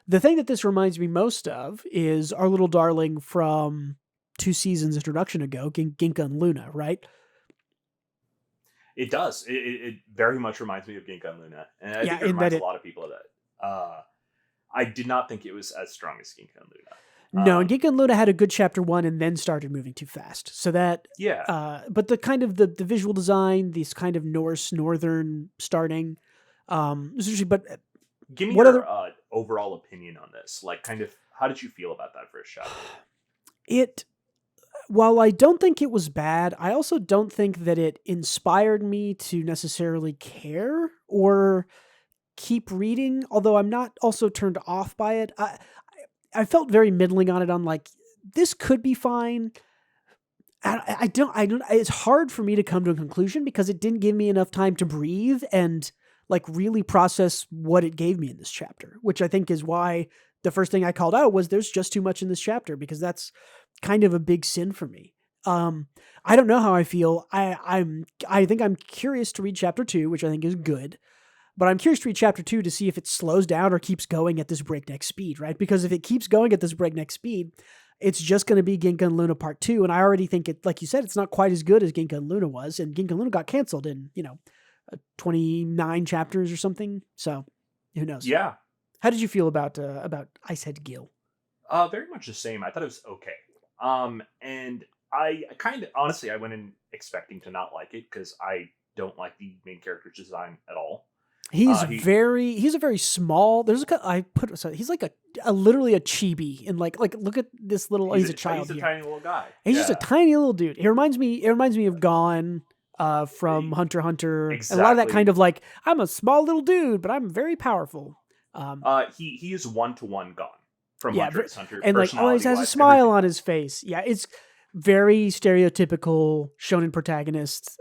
The thing that this reminds me most of is our little darling from 2 seasons introduction ago, Ginka and Luna, right? It does. It very much reminds me of Ginka and Luna. And I think it reminds a lot of people of that. I did not think it was as strong as Ginka and Luna. No, and Ginka and Luna had a good chapter 1 and then started moving too fast. So that... but the kind of the visual design, these kind of northern starting... but... Give me your overall opinion on this. Like, kind of, how did you feel about that first chapter? While I don't think it was bad, I also don't think that it inspired me to necessarily care or keep reading, although I'm not also turned off by it. I felt very middling on it. On like, this could be fine. I don't, it's hard for me to come to a conclusion because it didn't give me enough time to breathe and like really process what it gave me in this chapter, which I think is why the first thing I called out was there's just too much in this chapter, because that's kind of a big sin for me. I don't know how I feel. I think I'm curious to read chapter 2, which I think is good, but I'm curious to read chapter 2 to see if it slows down or keeps going at this breakneck speed, right? Because if it keeps going at this breakneck speed, it's just going to be Ginka and Luna part 2. And I already think it, like you said, it's not quite as good as Ginka and Luna was. And Ginka and Luna got canceled in, 29 chapters or something. So who knows? Yeah. How did you feel about Head Gil? Very much the same. I thought it was okay. And I kind of, honestly, I went in expecting to not like it because I don't like the main character's design at all. He's a very small. He's like a literally a chibi, and like look at this little. He's a child. He's a tiny little guy. He's just a tiny little dude. It reminds me of Gon from Hunter x Hunter. Exactly. And a lot of that kind of like, I'm a small little dude, but I'm very powerful. He is 1-to-1 Gon from Hunter x Hunter, and like always has a smile on his face. Yeah, it's very stereotypical shonen protagonist.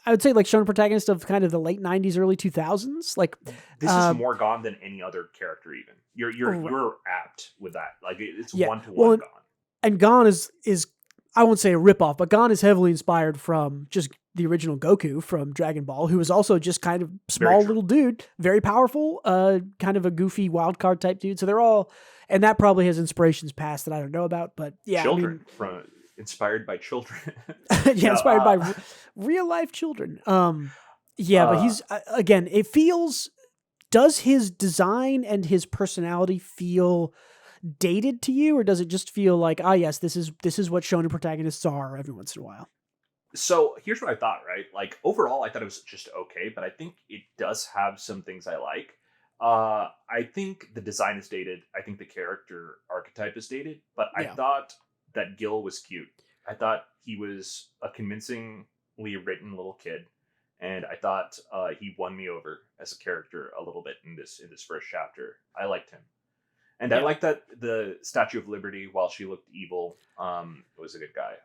I would say like shonen protagonist of kind of the late 90s, early 2000s. Like this is more Gon than any other character. Even you're apt with that. Like it's 1-to-1 Gon. And Gon is I won't say a ripoff, but Gon is heavily inspired from just the original Goku from Dragon Ball, who was also just kind of small little dude, very powerful, kind of a goofy wild card type dude. So they're all, and that probably has inspirations past that I don't know about, but yeah, children inspired by children. Yeah, inspired by real life children. But he's again, it feels. Does his design and his personality feel dated to you, or does it just feel like, yes, this is what shonen protagonists are every once in a while? So here's what I thought, right? Like overall, I thought it was just okay, but I think it does have some things I like. I think the design is dated. I think the character archetype is dated, but I thought that Gil was cute. I thought he was a convincingly written little kid, and I thought he won me over as a character a little bit in this first chapter. I liked him. And I like that the Statue of Liberty, while she looked evil, was a good guy.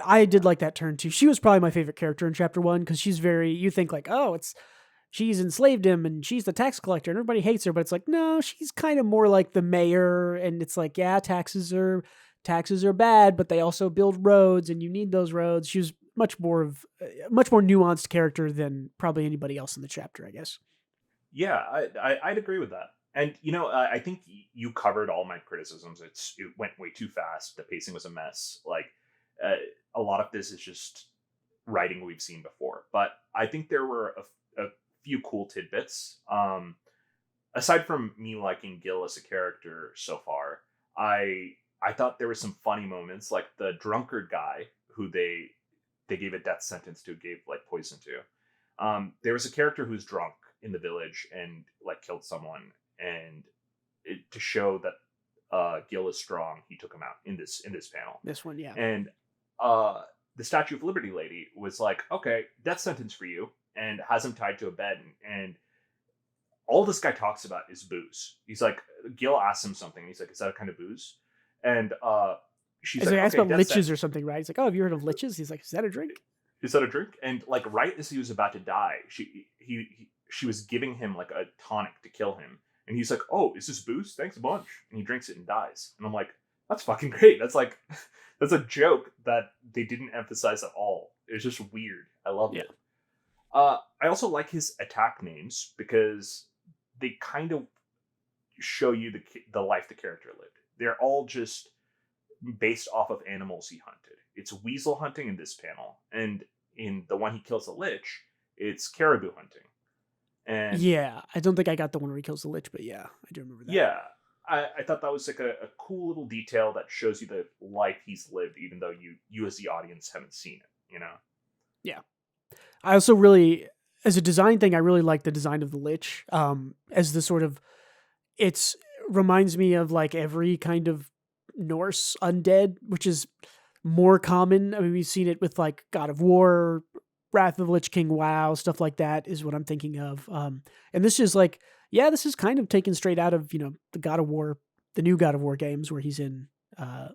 I did like that turn too. She was probably my favorite character in chapter 1 because she's you think like, she's enslaved him and she's the tax collector and everybody hates her, but it's like, no, she's kind of more like the mayor, and it's like, yeah, taxes are bad, but they also build roads and you need those roads. She was much more nuanced character than probably anybody else in the chapter, I guess. Yeah, I'd agree with that. And, I think you covered all my criticisms. It went way too fast. The pacing was a mess. Like, a lot of this is just writing we've seen before. But I think there were a few cool tidbits. Aside from me liking Gil as a character so far, I thought there were some funny moments, like the drunkard guy who they gave a death sentence to, gave like poison to. There was a character who's drunk in the village and like killed someone. And to show that Gil is strong, he took him out in this panel. This one, yeah. And the Statue of Liberty lady was like, okay, death sentence for you, and has him tied to a bed. And all this guy talks about is booze. He's like, Gil asks him something. He's like, is that a kind of booze? And she's like, asked about liches or something, right? He's like, oh, have you heard of liches? He's like, is that a drink? Is that a drink? And like right as he was about to die, she was giving him like a tonic to kill him. And he's like, oh, is this booze? Thanks a bunch. And he drinks it and dies. And I'm like, that's fucking great. That's a joke that they didn't emphasize at all. It was just weird. I love it. I also like his attack names because they kind of show you the life the character lived. They're all just based off of animals he hunted. It's weasel hunting in this panel. And in the one he kills a lich, it's caribou hunting. And yeah, I don't think I got the one where he kills the lich, but yeah, I do remember that. Yeah, I thought that was like a cool little detail that shows you the life he's lived, even though you as the audience haven't seen it, Yeah. I also really, as a design thing, I really like the design of the lich. As the sort of, reminds me of like every kind of Norse undead, which is more common. I mean, we've seen it with like God of War, Wrath of the Lich King, WoW, stuff like that is what I'm thinking of. And this is like, this is kind of taken straight out of, the God of War, the new God of War games where he's in what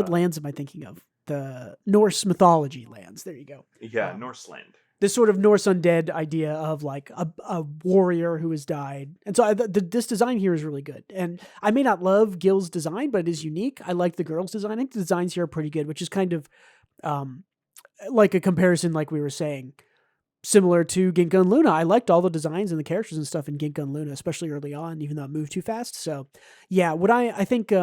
lands am I thinking of? The Norse mythology lands. There you go. Yeah, Norse land. This sort of Norse undead idea of like a warrior who has died. And so this design here is really good. And I may not love Gil's design, but it is unique. I like the girl's design. I think the designs here are pretty good, which is kind of like a comparison, like we were saying, similar to Ginka and Luna. I liked all the designs and the characters and stuff in Ginka and Luna, especially early on, even though it moved too fast. So yeah, what I think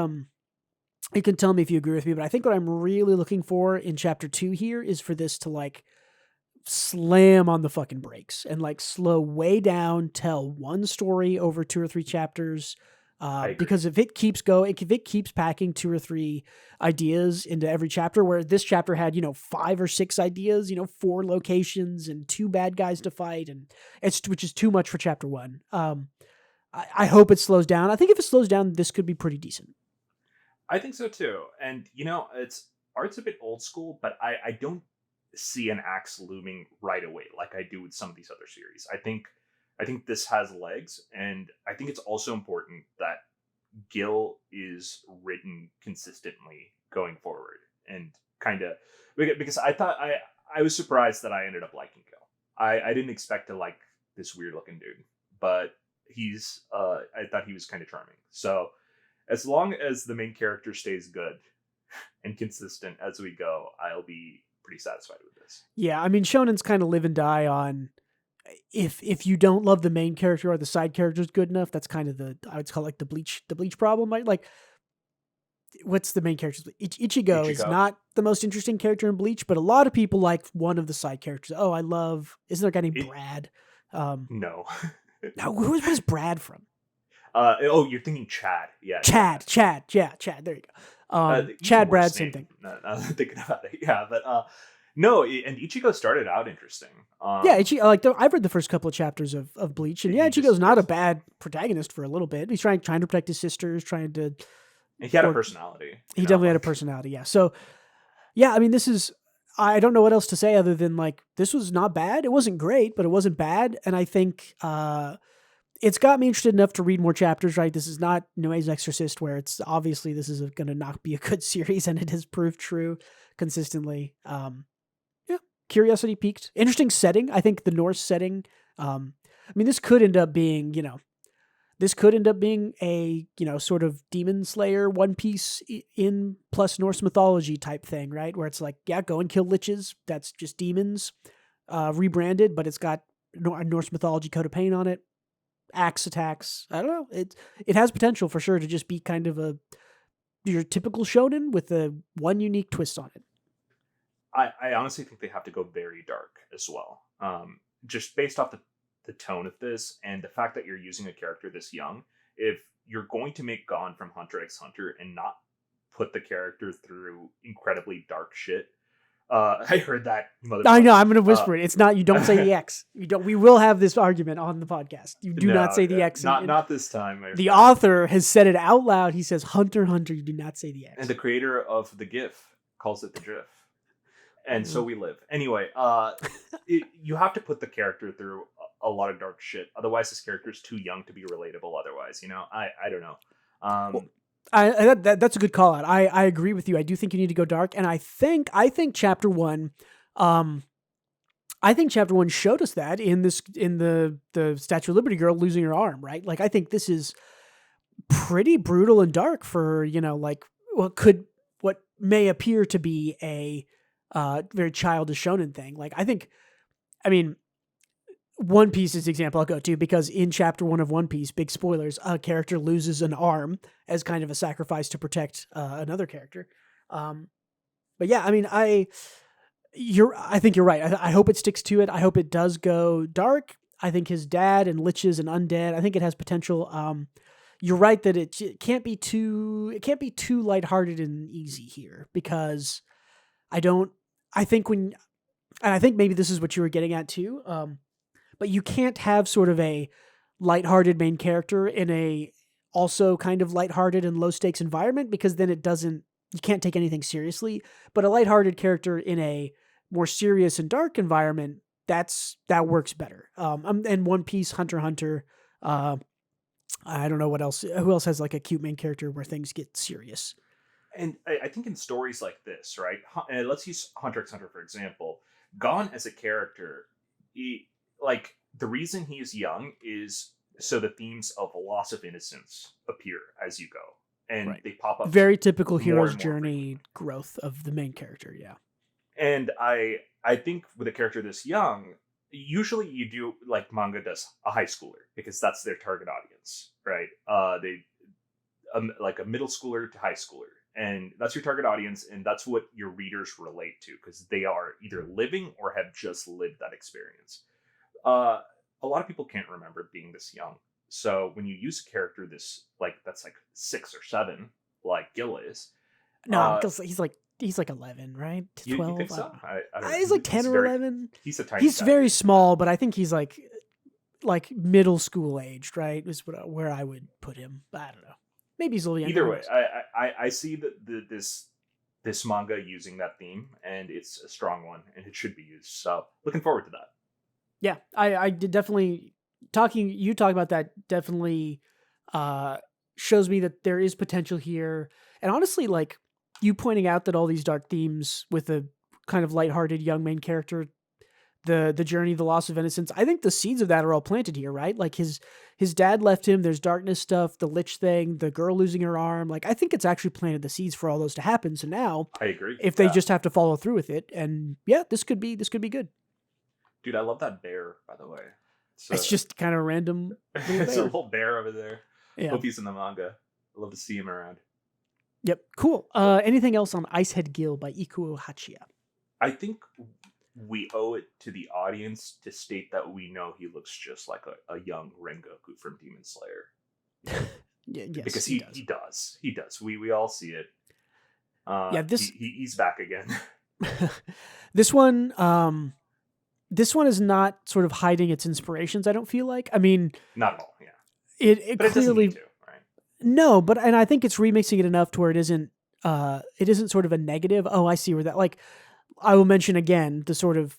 You can tell me if you agree with me, but I think what I'm really looking for in chapter 2 here is for this to like slam on the fucking brakes and like slow way down, tell one story over 2 or 3 chapters. Because if it keeps packing 2 or 3 ideas into every chapter, where this chapter had, 5 or 6 ideas, 4 locations and 2 bad guys to fight, and which is too much for chapter 1. I hope it slows down. I think if it slows down, this could be pretty decent. I think so too. And art's a bit old school, but I don't see an axe looming right away like I do with some of these other series. I think this has legs, and I think it's also important that Gil is written consistently going forward, and kind of because I was surprised that I ended up liking Gil. I didn't expect to like this weird looking dude, but I thought he was kind of charming. So as long as the main character stays good and consistent as we go, I'll be pretty satisfied with this. Yeah, I mean, shonens kind of live and die on if you don't love the main character or the side characters good enough. That's kind of I would call it like the bleach problem. Right? Like, what's the main character? Ichigo is not the most interesting character in Bleach, but a lot of people like one of the side characters. Oh, isn't there a guy named Brad? No. Now, what is Brad from? You're thinking Chad. Yeah. Chad. Yeah, Chad. There you go. Chad, Brad, same thing. I'm thinking about it. Yeah, but no, and Ichigo started out interesting. I've read the first couple of chapters of Bleach, and Ichigo's not a bad protagonist for a little bit. He's trying to protect his sisters, trying to. He had a personality. He definitely had a personality. Yeah. So, yeah, I mean, I don't know what else to say other than like this was not bad. It wasn't great, but it wasn't bad, and I think it's got me interested enough to read more chapters. Right, this is not Noé's Exorcist, where it's obviously this is going to not be a good series, and it has proved true consistently. Curiosity peaked. Interesting setting. I think the Norse setting. I mean, this could end up being, a, sort of Demon Slayer One Piece in plus Norse mythology type thing, right? Where it's like, yeah, go and kill liches. That's just demons, rebranded, but it's got a Norse mythology coat of paint on it. Axe attacks. I don't know. It has potential for sure to just be kind of your typical shonen with one unique twist on it. I honestly think they have to go very dark as well. Just based off the tone of this and the fact that you're using a character this young, if you're going to make Gon from Hunter x Hunter and not put the character through incredibly dark shit, I heard that. I know. I'm going to whisper it. It's not. You don't say the X. You don't. We will have this argument on the podcast. You do not say the X. Not this time. The author has said it out loud. He says Hunter Hunter. You do not say the X. And the creator of the GIF calls it the GIF. And so we live. Anyway, you have to put the character through a lot of dark shit. Otherwise, this character is too young to be relatable. Otherwise, I don't know. That's a good call out. I agree with you. I do think you need to go dark, and I think chapter 1, showed us that in the Statue of Liberty girl losing her arm, right? Like, I think this is pretty brutal and dark for what may appear to be a very childish shonen thing. Like, One Piece is the example I'll go to, because in chapter 1 of One Piece, big spoilers, a character loses an arm as kind of a sacrifice to protect another character. But yeah, I mean, I think you're right. I hope it sticks to it. I hope it does go dark. I think his dad and liches and undead, I think it has potential. You're right that it can't be too lighthearted and easy here, because I think maybe this is what you were getting at too. But you can't have sort of a lighthearted main character in a also kind of lighthearted and low stakes environment, because then you can't take anything seriously. But a lighthearted character in a more serious and dark environment, that works better. And One Piece, Hunter x Hunter, I don't know what else. Who else has like a cute main character where things get serious? And I think in stories like this, right? Let's use Hunter x Hunter for example. Gon as a character, the reason he is young is so the themes of loss of innocence appear as you go, and they pop up. Very typical hero's journey growth of the main character, yeah. And I think with a character this young, usually you do like manga does a high schooler, because that's their target audience, right? They like a middle schooler to high schooler, and that's your target audience, and that's what your readers relate to, because they are either living or have just lived that experience. A lot of people can't remember being this young, so when you use a character that's like 6 or 7, like Gil is, no, he's like 11, right? 12. You think so? I don't know. He's like 10 or 11. He's a tiny. He's very small, but I think he's like middle school aged, right? Is where I would put him. I don't know. Maybe he's a little younger. Either way, I see this manga using that theme, and it's a strong one, and it should be used. So looking forward to that. Yeah, I did definitely you talk about that definitely shows me that there is potential here, and honestly, like you pointing out that all these dark themes with a kind of lighthearted young main character, the journey, the loss of innocence. I think the seeds of that are all planted here, right? Like his dad left him. There's darkness stuff, the lich thing, the girl losing her arm. Like I think it's actually planted the seeds for all those to happen. So now, I agree. If they just have to follow through with it, and yeah, this could be good. Dude, I love that bear, by the way. It's just kind of random. It's a little bear over there. Yeah. Hope he's in the manga. I love to see him around. Yep, cool. Anything else on Head Gil by Ikuo Hachiya? I think we owe it to the audience to state that we know he looks just like a young Rengoku from Demon Slayer. Yes, because he does. He does. We all see it. He's back again. This one is not sort of hiding its inspirations, I don't feel like. I mean, not at all, yeah. It clearly, it doesn't need to, right? No, and I think it's remixing it enough to where it isn't sort of a negative. Oh, I see where that, like, I will mention again the sort of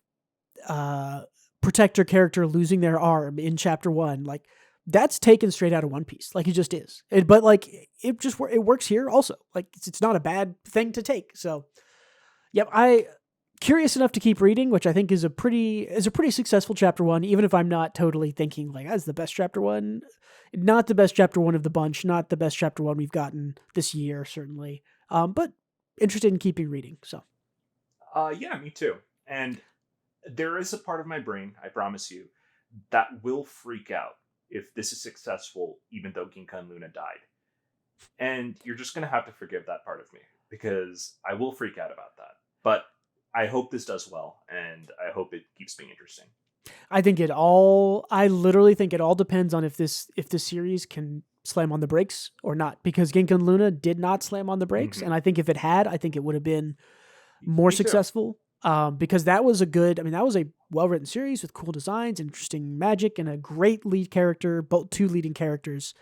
protector character losing their arm in chapter 1. Like that's taken straight out of One Piece. Like it just is. But like it works here also. Like it's not a bad thing to take. So, yep. I curious enough to keep reading, which I think is a pretty successful chapter 1. Even if I'm not totally thinking like that's the best chapter 1. Not the best chapter 1 of the bunch. Not the best chapter 1 we've gotten this year, certainly. But interested in keeping reading. So. Yeah, me too. And there is a part of my brain, I promise you, that will freak out if this is successful, even though Ginka and Luna died. And you're just going to have to forgive that part of me, because I will freak out about that. But I hope this does well, and I hope it keeps being interesting. I literally think it all depends on if this series can slam on the brakes or not, because Ginka and Luna did not slam on the brakes. Mm-hmm. And I think if it had, I think it would have been more successful, because that was a well-written series with cool designs, interesting magic, and a great lead character, both two leading characters.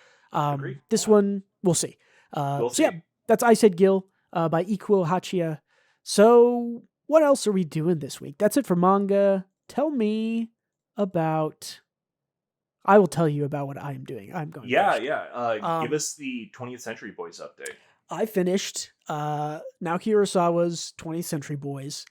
This one, we'll see. So yeah, that's Head Gil by Ikuo Hachiya. So what else are we doing this week? That's it for manga. Tell me about... I will tell you about what I am doing. I'm going first. Give us the 20th Century Boys update. I finished Naoki Urasawa's 20th Century Boys.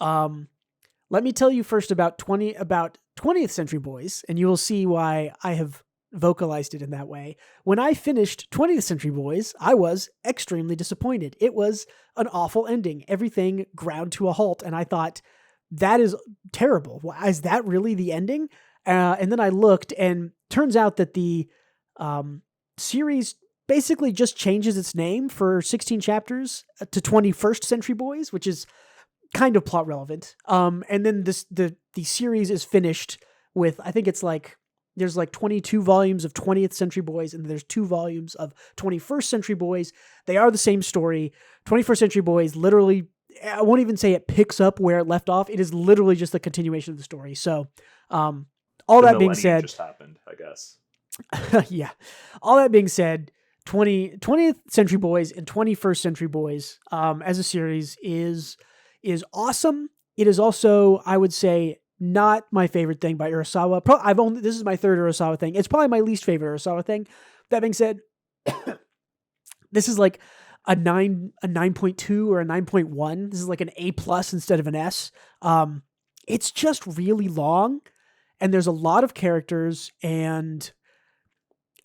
Let me tell you first about 20th Century Boys, and you will see why I have vocalized it in that way. When I finished 20th Century Boys, I was extremely disappointed. It was an awful ending. Everything ground to a halt, and I thought, that is terrible. Is that really the ending? And then I looked, and turns out that the series basically just changes its name for 16 chapters to 21st Century Boys, which is kind of plot relevant. And then the series is finished with, I think it's like, there's like 22 volumes of 20th Century Boys, and there's 2 volumes of 21st Century Boys. They are the same story. 21st Century Boys literally, I won't even say it picks up where it left off. It is literally just the continuation of the story. So, all that being said, just happened, I guess. Yeah. All that being said, 20th Century Boys and 21st Century Boys as a series is awesome. It is also, I would say, not my favorite thing by Urasawa. This is my third Urasawa thing. It's probably my least favorite Urasawa thing. That being said, this is like a 9.2 or a 9.1. This is like an A+ instead of an S. It's just really long, and there's a lot of characters, and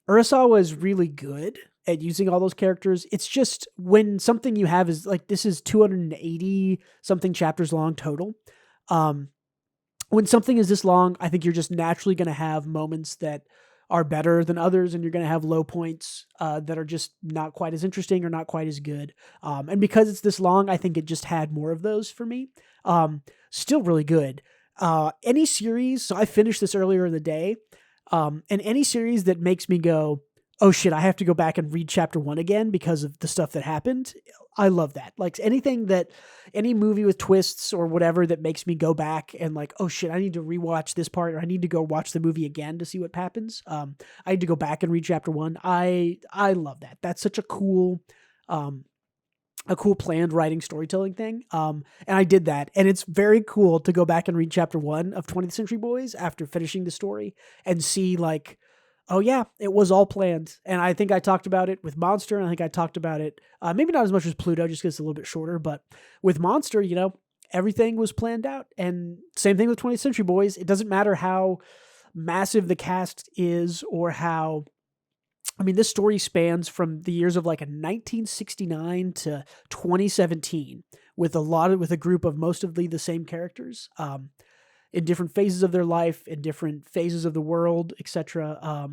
Urasawa is really good at using all those characters. It's just when something you have is like, this is 280 something chapters long total. When something is this long, I think you're just naturally going to have moments that are better than others, and you're going to have low points that are just not quite as interesting or not quite as good. And because it's this long, I think it just had more of those for me. Still really good. Any series, so I finished this earlier in the day, and any series that makes me go, oh shit, I have to go back and read chapter 1 again because of the stuff that happened. I love that. Like any movie with twists or whatever that makes me go back and like, oh shit, I need to rewatch this part, or I need to go watch the movie again to see what happens. I need to go back and read chapter 1. I love that. That's such a cool planned writing storytelling thing. And I did that. And it's very cool to go back and read chapter 1 of 20th Century Boys after finishing the story and see like, oh yeah, it was all planned. And I think I talked about it with Monster, and I think I talked about it, maybe not as much as Pluto, just because it's a little bit shorter, but with Monster, everything was planned out. And same thing with 20th Century Boys. It doesn't matter how massive the cast is or this story spans from the years of like a 1969 to 2017 with a group of mostly the same characters. In different phases of their life, in different phases of the world, etc.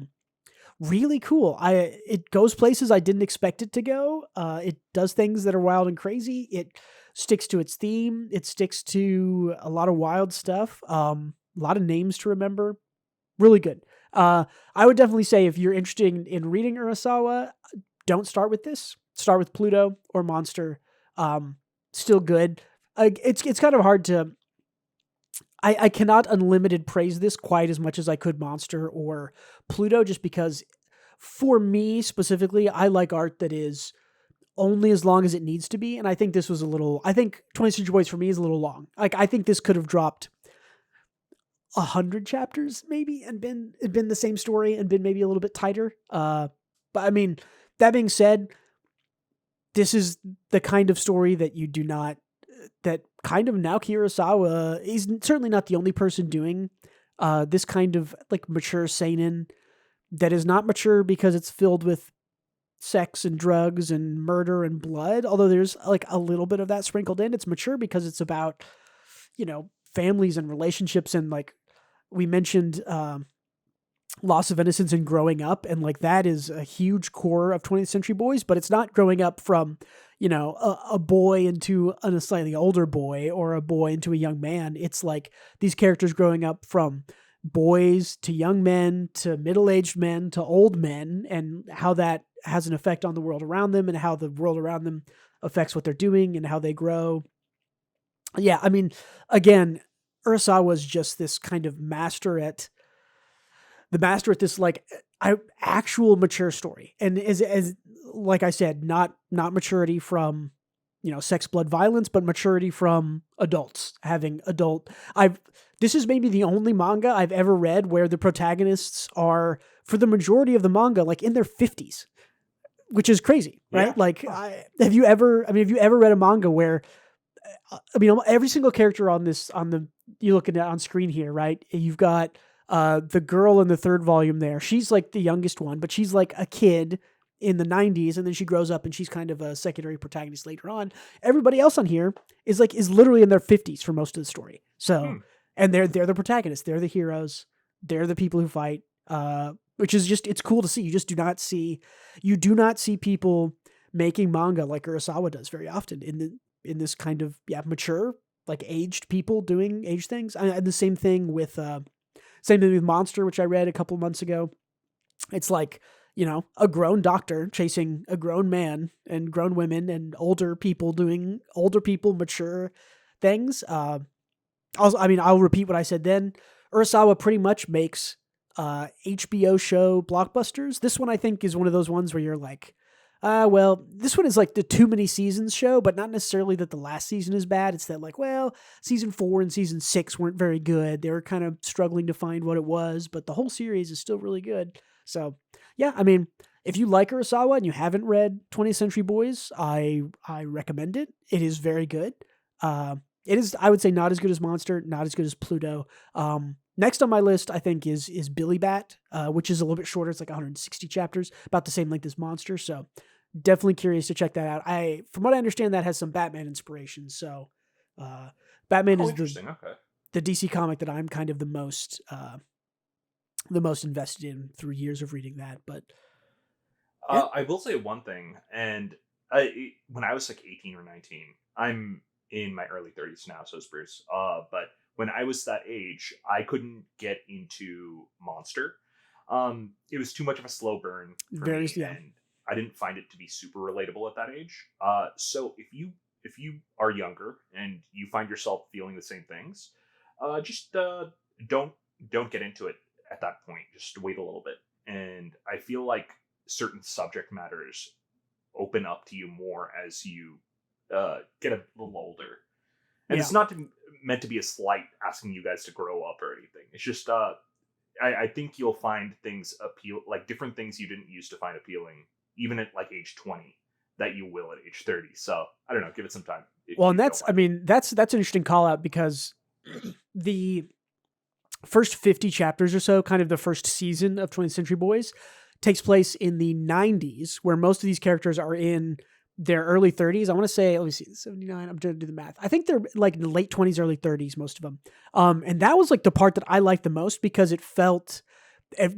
Really cool. It goes places I didn't expect it to go. It does things that are wild and crazy. It sticks to its theme. It sticks to a lot of wild stuff. A lot of names to remember. Really good. I would definitely say if you're interested in reading Urasawa, don't start with this. Start with Pluto or Monster. Still good. It's kind of hard to... I cannot unlimited praise this quite as much as I could Monster or Pluto, just because for me specifically, I like art that is only as long as it needs to be. And I think this was I think 20th Century Boys for me is a little long. Like, I think this could have dropped 100 chapters maybe and been the same story and been maybe a little bit tighter. But I mean, that being said, this is the kind of story that you do not... that kind of Naoki Urasawa is certainly not the only person doing this kind of like mature seinen that is not mature because it's filled with sex and drugs and murder and blood. Although there's like a little bit of that sprinkled in. It's mature because it's about, families and relationships. And like we mentioned, loss of innocence and growing up. And like, that is a huge core of 20th Century Boys, but it's not growing up from, a boy into a slightly older boy or a boy into a young man. It's like these characters growing up from boys to young men to middle-aged men to old men, and how that has an effect on the world around them and how the world around them affects what they're doing and how they grow. Yeah. I mean, again, Urasawa is just this kind of master at this like actual mature story. And as like I said, not maturity from, sex, blood, violence, but maturity from adults having this is maybe the only manga I've ever read where the protagonists are, for the majority of the manga, like in their 50s, which is crazy, right? Yeah. Like, have you ever read a manga where, every single character you're looking at on screen here, right? You've got, the girl in the third volume there. She's like the youngest one, but she's like a kid in the 90s, and then she grows up and she's kind of a secondary protagonist later on. Everybody else on here is literally in their 50s for most of the story. So, and they're the protagonists, they're the heroes, they're the people who fight, which is just, it's cool to see. You do not see people making manga like Urasawa does very often in this kind of, mature, like aged people doing aged things. And the same thing with Monster, which I read a couple months ago. It's like, a grown doctor chasing a grown man and grown women and older people doing older people mature things. I'll repeat what I said then. Urasawa pretty much makes HBO show blockbusters. This one I think is one of those ones where you're like, this one is like the too many seasons show, but not necessarily that the last season is bad. It's that like, season 4 and season 6 weren't very good. They were kind of struggling to find what it was, but the whole series is still really good. So yeah, if you like Urasawa and you haven't read 20th Century Boys, I recommend it. It is very good. It is, I would say, not as good as Monster, not as good as Pluto. Next on my list, I think, is Billy Bat, which is a little bit shorter. It's like 160 chapters, about the same length as Monster. So definitely curious to check that out. From what I understand, that has some Batman inspiration. So Batman is the DC comic that I'm kind of the most the most invested in through years of reading that. But yeah. I will say one thing, and when I was like 18 or 19, I'm in my early 30s now, so it's Bruce. But when I was that age, I couldn't get into Monster. It was too much of a slow burn for me, and I didn't find it to be super relatable at that age. So if you are younger and you find yourself feeling the same things, just don't get into it at that point. Just wait a little bit. And I feel like certain subject matters open up to you more as you get a little older. And it's not meant to be a slight asking you guys to grow up or anything. It's just I think you'll find things like different things you didn't used to find appealing, even at like age 20, that you will at age 30. So I don't know, give it some time. Well, and that's an interesting call out, because the first 50 chapters or so, kind of the first season of 20th Century Boys, takes place in the 90s, where most of these characters are in their early 30s. I want to say, let me see, 79. I'm trying to do the math. I think they're like in the late 20s, early 30s, most of them. And that was like the part that I liked the most, because it felt,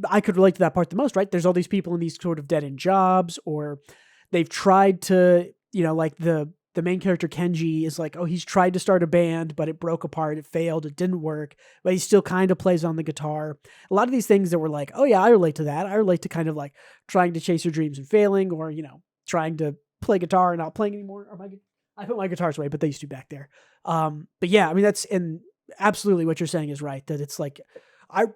I could relate to that part the most, right? There's all these people in these sort of dead-end jobs, or they've tried to, like the main character Kenji is like, oh, he's tried to start a band, but it broke apart. It failed. It didn't work, but he still kind of plays on the guitar. A lot of these things that were like, oh yeah, I relate to that. I relate to kind of like trying to chase your dreams and failing, or, trying to play guitar and not playing anymore. Or I put my guitars away, but they used to be back there. But yeah, I mean, and absolutely what you're saying is right, that it's like,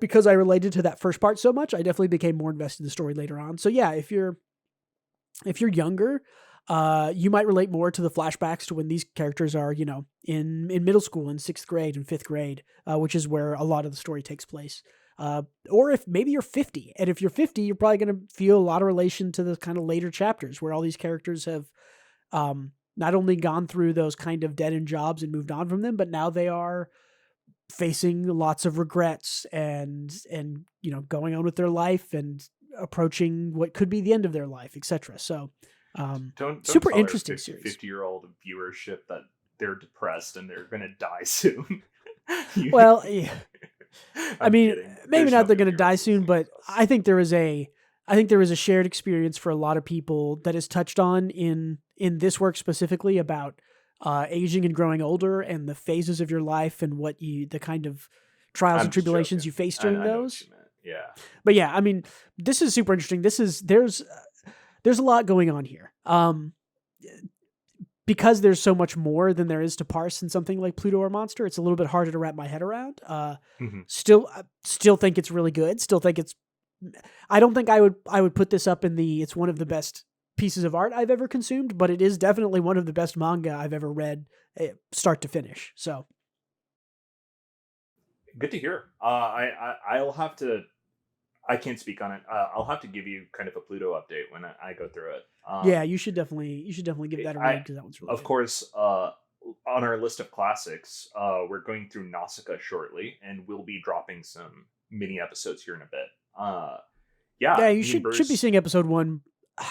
because I related to that first part so much, I definitely became more invested in the story later on. So yeah, if you're younger, you might relate more to the flashbacks to when these characters are, in middle school, in 6th grade and 5th grade, which is where a lot of the story takes place. Or if maybe you're 50, and if you're 50, you're probably going to feel a lot of relation to the kind of later chapters where all these characters have, not only gone through those kind of dead end jobs and moved on from them, but now they are facing lots of regrets and, going on with their life and approaching what could be the end of their life, etc. So, don't super tell interesting our series. 50-year-old viewership that they're depressed and they're going to die soon. Well, yeah. I mean, maybe not they're going to die soon, but I think there is a shared experience for a lot of people that is touched on in this work specifically about aging and growing older and the phases of your life and the kind of trials and tribulations you face during those. Yeah. But yeah, I mean, this is super interesting. There's a lot going on here. Because there's so much more than there is to parse in something like Pluto or Monster, it's a little bit harder to wrap my head around. Still think it's really good. Still think I don't think I would put this up in it's one of the best pieces of art I've ever consumed, but it is definitely one of the best manga I've ever read, start to finish. So good to hear. I'll have to. I can't speak on it. I'll have to give you kind of a Pluto update when I go through it. Yeah, you should definitely give that a read, because that one's really good. Of course, on our list of classics, we're going through Nausicaa shortly, and we'll be dropping some mini episodes here in a bit. Yeah, you should be seeing episode 1.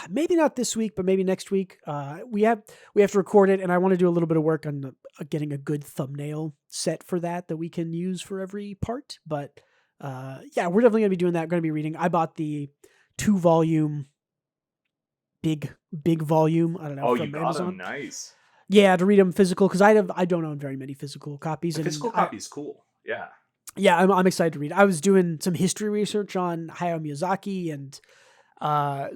Maybe not this week, but maybe next week. We have to record it, and I want to do a little bit of work on getting a good thumbnail set for that we can use for every part. But yeah, we're definitely going to be doing that. Going to be reading. I bought the 2-volume, big volume. I don't know. Oh, from you got Amazon. them, nice. Yeah, to read them physical, because I don't own very many physical copies. The physical copy is cool. Yeah. Yeah, I'm excited to read. I was doing some history research on Hayao Miyazaki, and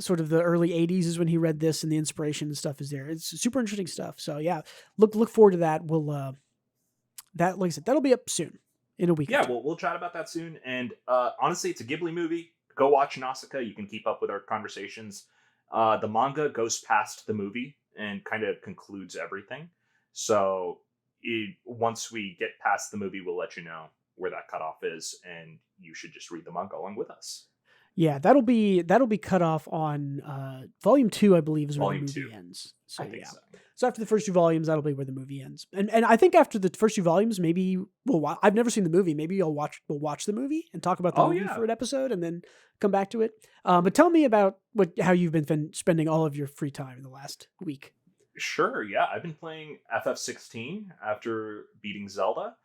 sort of the early 80s is when he read this, and the inspiration and stuff is there. It's super interesting stuff. So yeah, look forward to that. We'll like I said, that'll be up soon in a week. Yeah, we'll chat about that soon. And honestly, it's a Ghibli movie. Go watch Nausicaa. You can keep up with our conversations. The manga goes past the movie and kind of concludes everything. So once we get past the movie, we'll let you know where that cutoff is, and you should just read the manga along with us. Yeah, that'll be cut off on volume 2, I believe, is where volume the movie 2 ends. So I think so. So after the first 2 volumes, that'll be where the movie ends. And I think after the first 2 volumes, maybe I've never seen the movie. Maybe we'll watch the movie and talk about the movie for an episode, and then come back to it. But tell me about how you've been spending all of your free time in the last week. Sure, yeah. I've been playing FF16 after beating Zelda.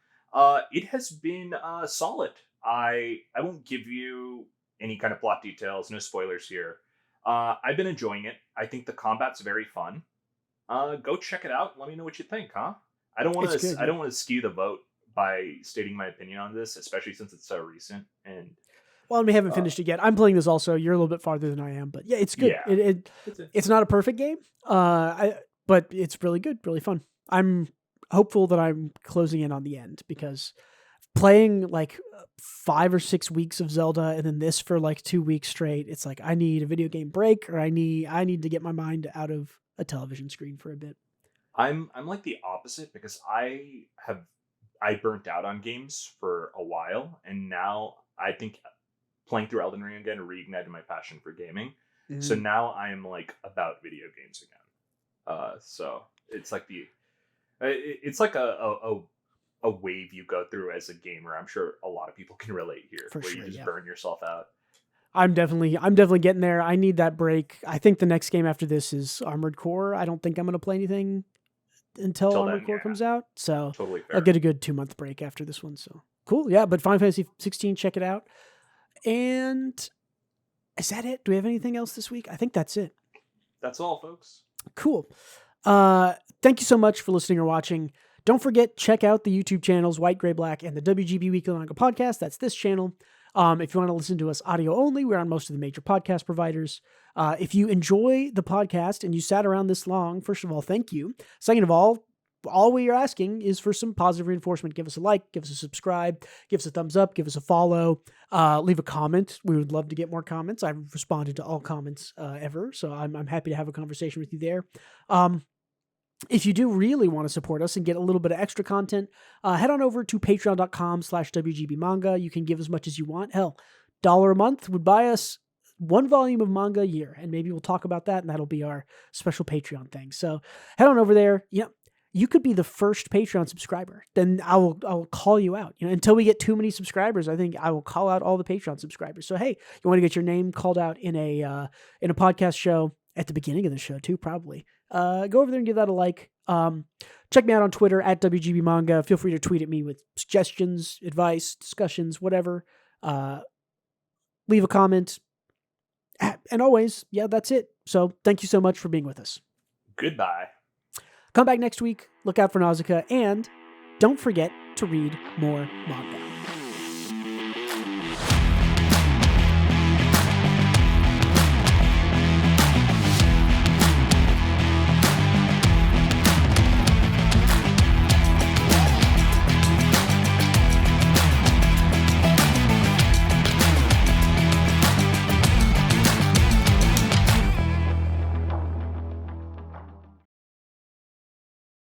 It has been solid. I won't give you any kind of plot details, no spoilers here. I've been enjoying it. I think the combat's very fun. Go check it out. Let me know what you think, huh? I don't want to skew the vote by stating my opinion on this, especially since it's so recent. And well, we haven't finished it yet. I'm playing this also. You're a little bit farther than I am, but yeah, it's good. Yeah. It's not a perfect game, but it's really good, really fun. I'm hopeful that I'm closing in on the end, because playing like 5 or 6 weeks of Zelda and then this for like 2 weeks straight, it's like I need a video game break, or I need to get my mind out of a television screen for a bit. I'm like the opposite, because I burnt out on games for a while, and now I think playing through Elden Ring again reignited my passion for gaming. Mm-hmm. So now I am like about video games again. So it's like it's like a wave you go through as a gamer. I'm sure a lot of people can relate here, where you just burn yourself out. I'm definitely getting there. I need that break. I think the next game after this is Armored Core. I don't think I'm going to play anything until Armored Core comes out. So totally fair. I'll get a good 2-month break after this one. So cool. Yeah. But Final Fantasy 16, check it out. And is that it? Do we have anything else this week? I think that's it. That's all, folks. Cool. Thank you so much for listening or watching. Don't forget, check out the YouTube channels, White, Gray, Black, and the WGB Weekly Manga Podcast. That's this channel. If you want to listen to us audio only, we're on most of the major podcast providers. If you enjoy the podcast and you sat around this long, first of all, thank you. Second of all we are asking is for some positive reinforcement. Give us a like, give us a subscribe, give us a thumbs up, give us a follow, leave a comment. We would love to get more comments. I've responded to all comments ever, so I'm happy to have a conversation with you there. If you do really want to support us and get a little bit of extra content, head on over to patreon.com/WGBmanga. You can give as much as you want. Hell, $1 a month would buy us 1 volume of manga a year, and maybe we'll talk about that, and that'll be our special Patreon thing. So head on over there. You could be the first Patreon subscriber. Then I will call you out. Until we get too many subscribers, I think I will call out all the Patreon subscribers. So hey, you want to get your name called out in a podcast show at the beginning of the show too, probably. Go over there and give that a like. Check me out on Twitter at WGB Manga. Feel free to tweet at me with suggestions, advice, discussions, whatever. Leave a comment. And always, that's it. So thank you so much for being with us. Goodbye. Come back next week. Look out for Nausicaa. And don't forget to read more manga.